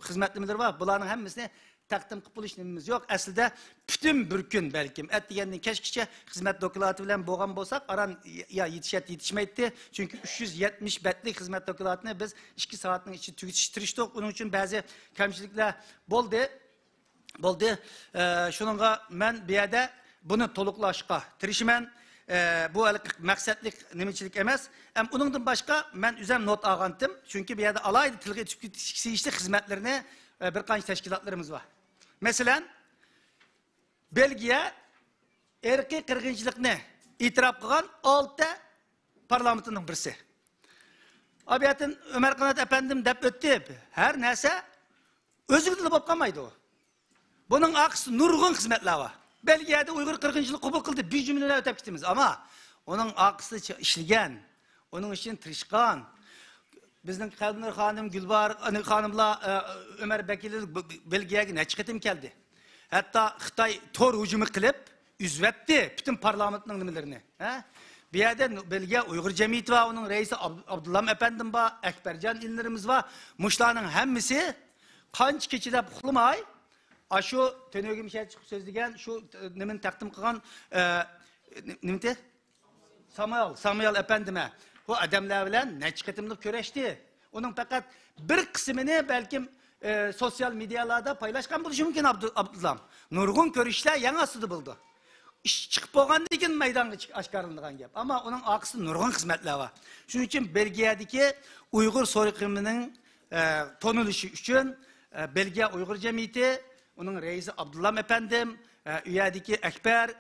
hizmetlimeler var. Bunların hemmisini takdim kıpılış nemimiz yok. Aslında bütün bir gün belki et diyeninin keşke hizmet dokulatı bilen boğan bolsak aran ya yetişmeydi. Çünkü 370 betlik hizmet dokulatını biz 2 saatin içi tüketiştiriştik. Onun için bazı kamçilikler boldu. Şununla ben bir yerde bunu toluklaşka tirişimen. Bu maksatlık nemiçilik emez. Onundan başka ben üzem not ağantım. Çünkü bir yerde alaydı tilgi tüketiştik hizmetlerine bir kanç teşkilatlarımız var. Mesela Belgiya erki kırgınçılıkını itiraf kılan 6 parlamentinin birisi. Abiyatın Ömer Kanat efendim dep öttü. Her neyse özgür dili bop kalmaydı o. Bunun aksi nurgun hizmetler var. Belgiyada Uygur kırgınçılık kabul kıldı. Bir cümleler ötep gittimiz. Ama onun aksi işligen, onun için tırışkan. Bizden Kalbinur Hanım, Gülbar Hanım'la Ömer Bekir'le Belgiye'ye ne çıkıtım geldi. Hatta Xitay tor hücumu kılıp üzvetti bütün parlamentinin nimelerini. Bir yerde Belgiye Uygur Cemiyeti var, onun reisi Abdullah Efendim var, Ekbercan inlerimiz var. Muşlarının hemmisi kanç keçide puklumay. Şu tönögüm şey söz degen, şu nemin takdim kılan nimte? Samuel Efendim'e. Bu adamlar bilen ne çıkıtımlık köreşti. Onun fakat bir kısmını belki sosyal medyalarda paylaşkan buluşu mümkün Abdullah. Nurgun körüşler yanasıdı buldu. İş çıkıp boğan dekin meydanı aşkarılığından gel. Ama onun aksi nurgun hizmetler var. Şunun için Belgiye'deki Uygur soykırımının tonuluşu için Belgiye Uygur Cemiyeti, onun reisi Abdullah Efendim, üyedeki Ekber,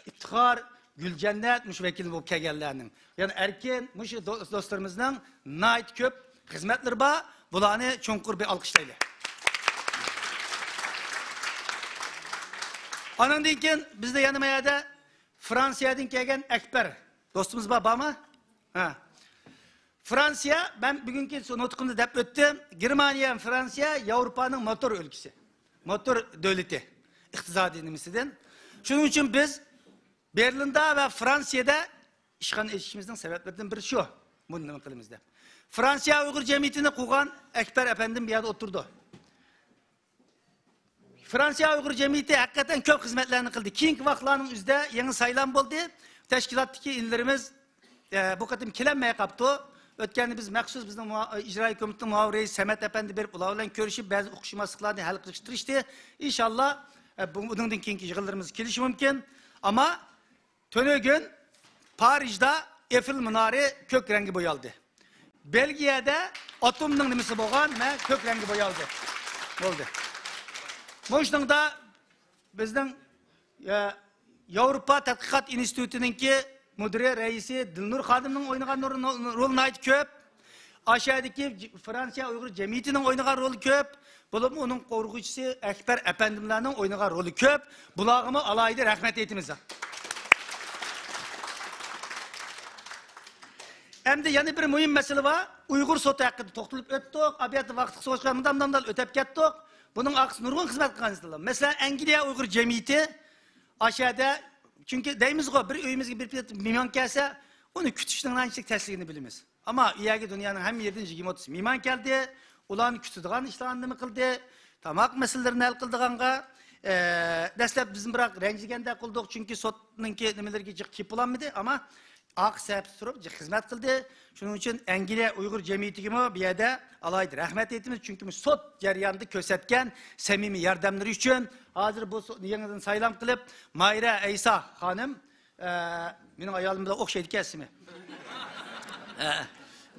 İftihar, Gülcennet müşvekil bu kegellerinin. Yani erken muş dostlarımızdan nait köp hizmetler var. Bulanı çonkur bir alkışlayla. Anın deyken bizde yanımaya da Fransa'dan gelen Ekber dostumuz var mı? Fransa ben bugünkü nutkumda dep öttüm. Germanya, Fransa Avrupa'nın motor ülkesi. Motor devleti. İktisadi nimisinden. Şunun için biz Berlin'de ve Fransa'da işgal edişimizden sebeplerinden biri şu. Bunun ülkemizde. Fransa Uygur Cemiyeti'ni kuran Ekber Efendim bir yerde oturdu. Fransa Uygur Cemiyeti hakikaten çok hizmetlerini kıldı. King vaklarının üzerinde yeni sayılan oldu. Teşkilattaki inlerimiz bu kadar kilenmeye kaptı. Ötkeni biz məxsus bizden icra komitinin muavireyi Semet Efendi berip ularla görüşüp bazı okuşmasıklarını hal kılıştırıştı. İnşallah bunun keyinki yığınlarımız kelişi mümkün. Ama tönögün Paris'de Eiffel Mınarı kök rengi boyaldı. Belgiye'de atomның nimesi boğan ve kök rengi boyaldı. Oldu. Bunun da bizden Avrupa Tadqiqat İnstitutu'nun ki müdürü reisi Dilnur Hanım'ın oynayan rolunu ait köp. Aşağıdaki Fransa Uygur Cemiyeti'nin oynayan rolü köp. Bulum onun korkucusu Ekber Efendimlerinin oynayan rolü köp. Bulağımı alaydı rahmet etimize. Hem de yani bir mühim mesele var. Uygur sotu hakkında toktulup öttük. Abiyatı vakti soğuşkanından ötep kettik. Bunun aksi nurgun hizmet kılınızdılar. Mesela Angliya Uygur Cemiyeti aşağıda çünkü deyimiz o bir öyümüzde bir miman gelse onu kütüşten aynı tesliğini bilimiz. Ama iyagi dünyanın hem yerden 20-30 miman geldi. Ulan kütüdüğün işlerini mi kıldı? Tamak meselelerini el kıldığınca destek bizim bırak rencigende kıldık çünkü sotunun ki nemelerge kip ulanmadı ama aq sahipsi turib xizmat qildi. Shuning uchun Angliya Uyg'ur jamiyatiga bu yerda alayda rahmat aytamiz, chunki sud jarayonida ko'rsatgan samimiy yordamlari uchun hozir bu yangidan saylam qilib Mayra Aysa xonim, mening ayolim bilan o'xshaydi ekan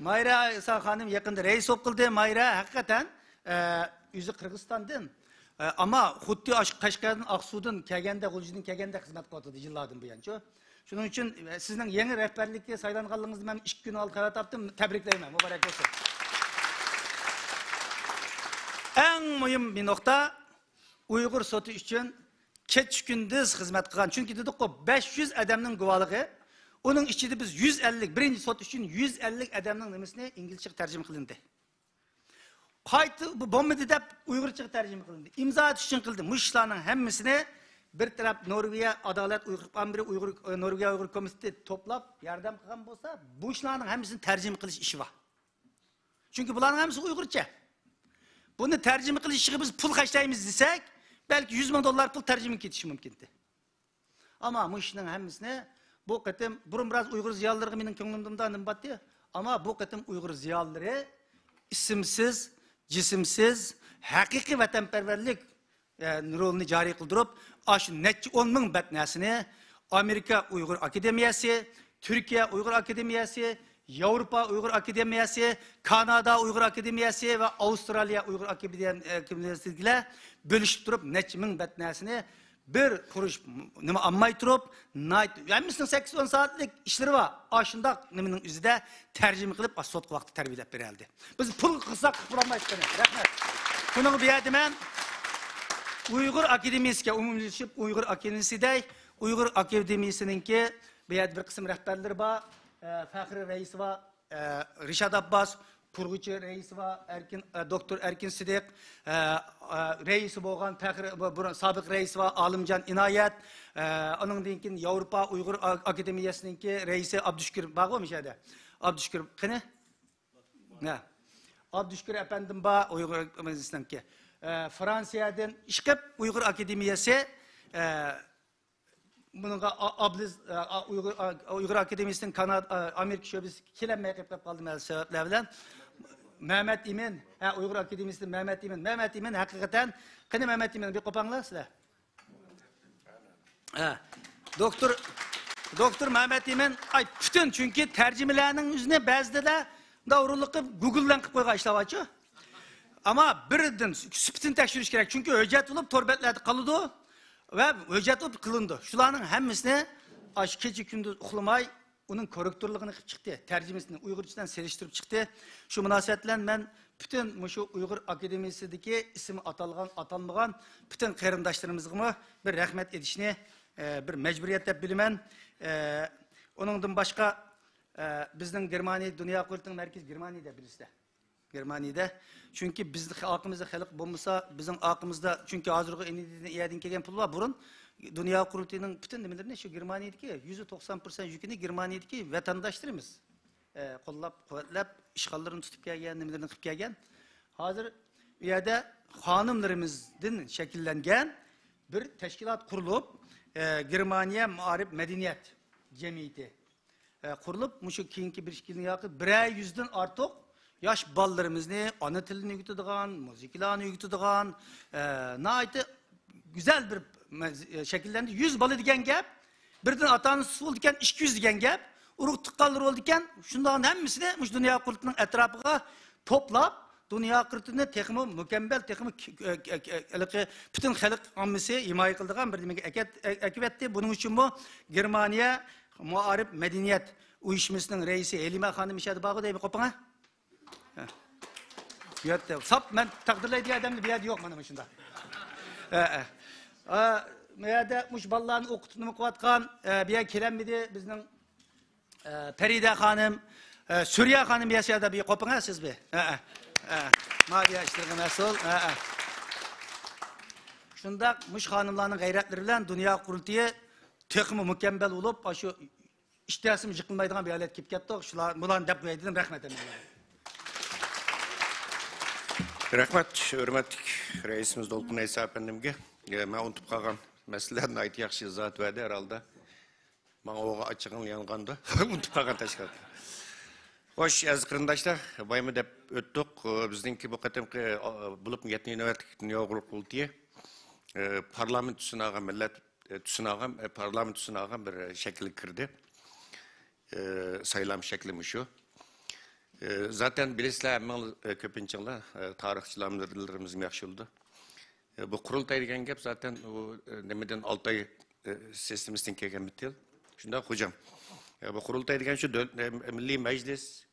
Mayra Aysa xonim yaqinda rais bo'lib qildi. Mayra haqiqatan o'zi Qirg'izistondan ama xuddi Qashqardan, Aqsudan kelganda, G'uljdan kelganda xizmat qildi yillardan buyon-chi. Shuning uchun sizning yangi rahbarlikka saylanganligingizni men 2 kun oldin xabar topdim. Tabriklayman. Muborak bo'lsin. Eng muhim bir nokta Uyg'ur soti uchun kech kunduz xizmat qilgan. Chunki dedik-ku 500 odamning guvohligi, uning ichida biz 150, birinchi sot uchun 150 odamning nimasini inglizcha tarjima qilindi. Qaytı bu bo'lmadi deb Uyg'urcha tarjima qilindi. Imzo uchun qildi. Mushlarning hammasini bir taraf Norvegiya adolat Norvegiya Uyg'ur komiteti to'plab yordam qilgan bo'lsa, bu ishlarning hammasini tarjima qilish ishi bor. Chunki bularning hammasi Uyg'urcha. Buni tarjima qilish ishiga biz pul xarjlaymiz desak, belki 100 ming dollar pul tarjima ketishi mumkin-di. Ama bu ishning hammasini bu qatim burun biraz Uyg'ur ziyolilariga mening ko'nglimda nim batdi. Ama bu qatim Uyg'ur ziyolilari isimsiz, cisimsiz, haqiqiy vatanparvarlik rolini jari qildirib, aşı neçi 10 ming batnasini Amerika Uyg'ur Akademiyasi, Türkiye Uyg'ur Akademiyasi, Avrupa Uyg'ur Akademiyasi, Kanada Uyg'ur Akademiyasi ve Avustraliya Uyg'ur Akademiyasiga bölüşüp turib neçi ming batnasini bir kuruş nima almay turib, hammasının 8-10 saatlik işleri var. Aşında nimaning o'zida tarjima qilib, sotqi vaqti tarbiyalab berildi. Biz pul qilsak quramaymiz. Rahmat. Buni bu yerda men Uyg'ur Akademiyasiga umumlashib, Uyg'ur Akademiyasida Uyg'ur Akademiyasininki bu yerda bir qism rahbarlari bor, Faxri rais va Rishad Abbas, Kurguchi reisi va doktor Erkin Sidiq, reisi bo'lgan sobiq reis va Alimjon Inoyat, uningdan keyin Yevropa Uyg'ur Akademiyasininki reisi Abdushukur Bag'o'mishadi. Abdushukur qani? Ne? Abdushukur efendim ba Uyg'ur Akademiyasininki. Fransiyadan chiqib Uyg'ur Akademiyasi bunga Uyg'ur Akademiyasining Kanada Amerika sho'basi kelinmay qolib qoldi sabablar bilan. Mehmet İmin, Uyg'ur Akademiyasining Mehmet İmin hakikaten qani Mehmet İmin bir qopanglar sizlar. Doktor Mehmet İmin ay bütün çünkü tercümelerning o'zini ba'zida doğruluk Google'dan qilib qo'ygan ishlayapti. Ama birden süptini tekşiriş gerek. Çünkü hüccet olup torbetlerde kalıdı ve hüccet olup kılındı. Şuların hemmisine gece gündüz uxlamay onun korrektörlüğünü çıktı. Tercümesini Uygurcadan seliştirip çıktı. Şu münasebetle ben bütün şu Uygur Akademisi'deki ismi atalmagan bütün kıyırımdaşlarımızı bir rahmet edişini bir mecburiyet de bilimen. Onundan başka bizden Germaniya Dünya Kultun Merkezi Germaniye'de birisi de. Germaniye'de. Çünkü bizim aklımızda xalq bulmasa, bizim aklımızda çünkü hazırlığı iyadin kelgen pul var. Burun Dünya Kurultayı'nın bütün demelerine şu Germaniye'deki %90% yükünü Germaniye'deki vatandaşlarımız kollab, kuvvetlab, işgallerini tutup gelgen, demelerini kıp gelgen. Hazır iyada hanımlarımızdan şekillengen bir teşkilat kurulup Germaniye Muarif Medeniyet Cemiyeti kurulup şu keyinki bir şekilde yakıp 100'den artık yaş ballarımızı ana tilini öğütüdüğün, müziklerini öğütüdüğün, nayeti güzel bir şekillendi. 100 balı diken gap, birden atanız oldu diken 200 diken gap, uruk tıkkalları oldu diken, şundan hemmisini Dünya Kurultu'nun etrafına toplap, Dünya Kurultu'nun tekimi mükemmel, tekimi bütün halk ammisi himaye kıldığın bir demek ekibetti. Bunun için bu Germaniye Muarif Medeniyet Uyuşmasının reisi Elime Hanım işadı bağı değil mi kopana? Sap ben takdirlediği adamda bir yerde yok benim içinde. Meyada muş ballarını okutunu kuvatkan bir yer kirenmedi bizden Peride Hanım, Suriye Hanım yaşadı bir kopana siz bir. Maliye işlerine nasıl? Şunda muş hanımlarının gayretleriyle Dünya Kurultuyu tekimi mükemmel olup şu iştihasım yıkılmaydıgan bir alet kip kettik. Bunların dep koyaydım rahmet ederim. Rahmat, hürmetlik reisimiz Dolpun Eysa efendimge. Ben unutup kalgan meselelerini ait yaxşı izah verdi herhalde. Bana oğa açığın yanğandı. Unutup kalgan teşkilat. Hoş, aziz kırındaşlar, bayımı dep öttük. Bizdinki bu qatimki bulup 7 növetlik dünya kurultayı parlament tüsünagan, millet tüsünagan, parlament tüsünagan bir şekil kirdi. Saylam şeklimi şu. Zaten bilesizler, köpünçüler, tarihçilerimiz yaxşı oldu. Bu kurultay degan gap zaten o nemeden Altay sistemimizden kelgan bitti. Şunda hocam. Bu kurultay degan şu Milli Meclis,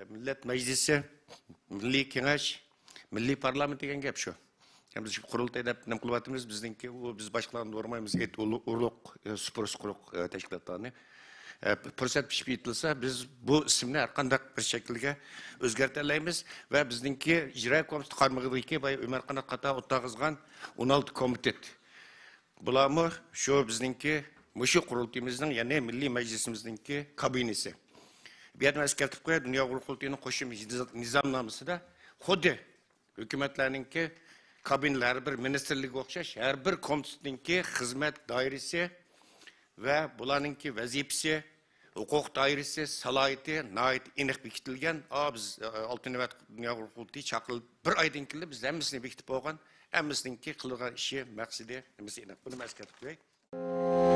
Millet Meclisi, Milli Kengaş, Milli Parlament degan gap şu. Yani biz kurultay dep nem kılıbatımız bizdenki o biz başkalarını doğurmayımız et urluk, spor skurluk teşkilatlarını. Fırsat pişip yetilse biz bu isimni her qanday bir şekilde özgertirleyimiz ve bizdenki icra komiteti karmağıdaki bay Ömer Kanat Kata ottağızgan 16 komitet. Bulamı şu bizdenki müşü kurultayımızın yani Milli Meclisimizdeki kabinesi. Bir adım eskertip koya Dünya Kurultayı'nın koşum nizamnaması da hodi hükümetlerinki kabinler bir ministerlik okşaş her bir komitetinki hizmet dairesi ve bularınki vazifesi, hukuk dairesi, salayeti, nait inik bekitilgen. Biz Altın Nöbet Dünya Kurultayı çakıl bir aydan keldi biz hemmisini bekitip olgan, hemmisinki kılgan işi, maksidi, hemmisi inik. Bunu eskertip koyayım.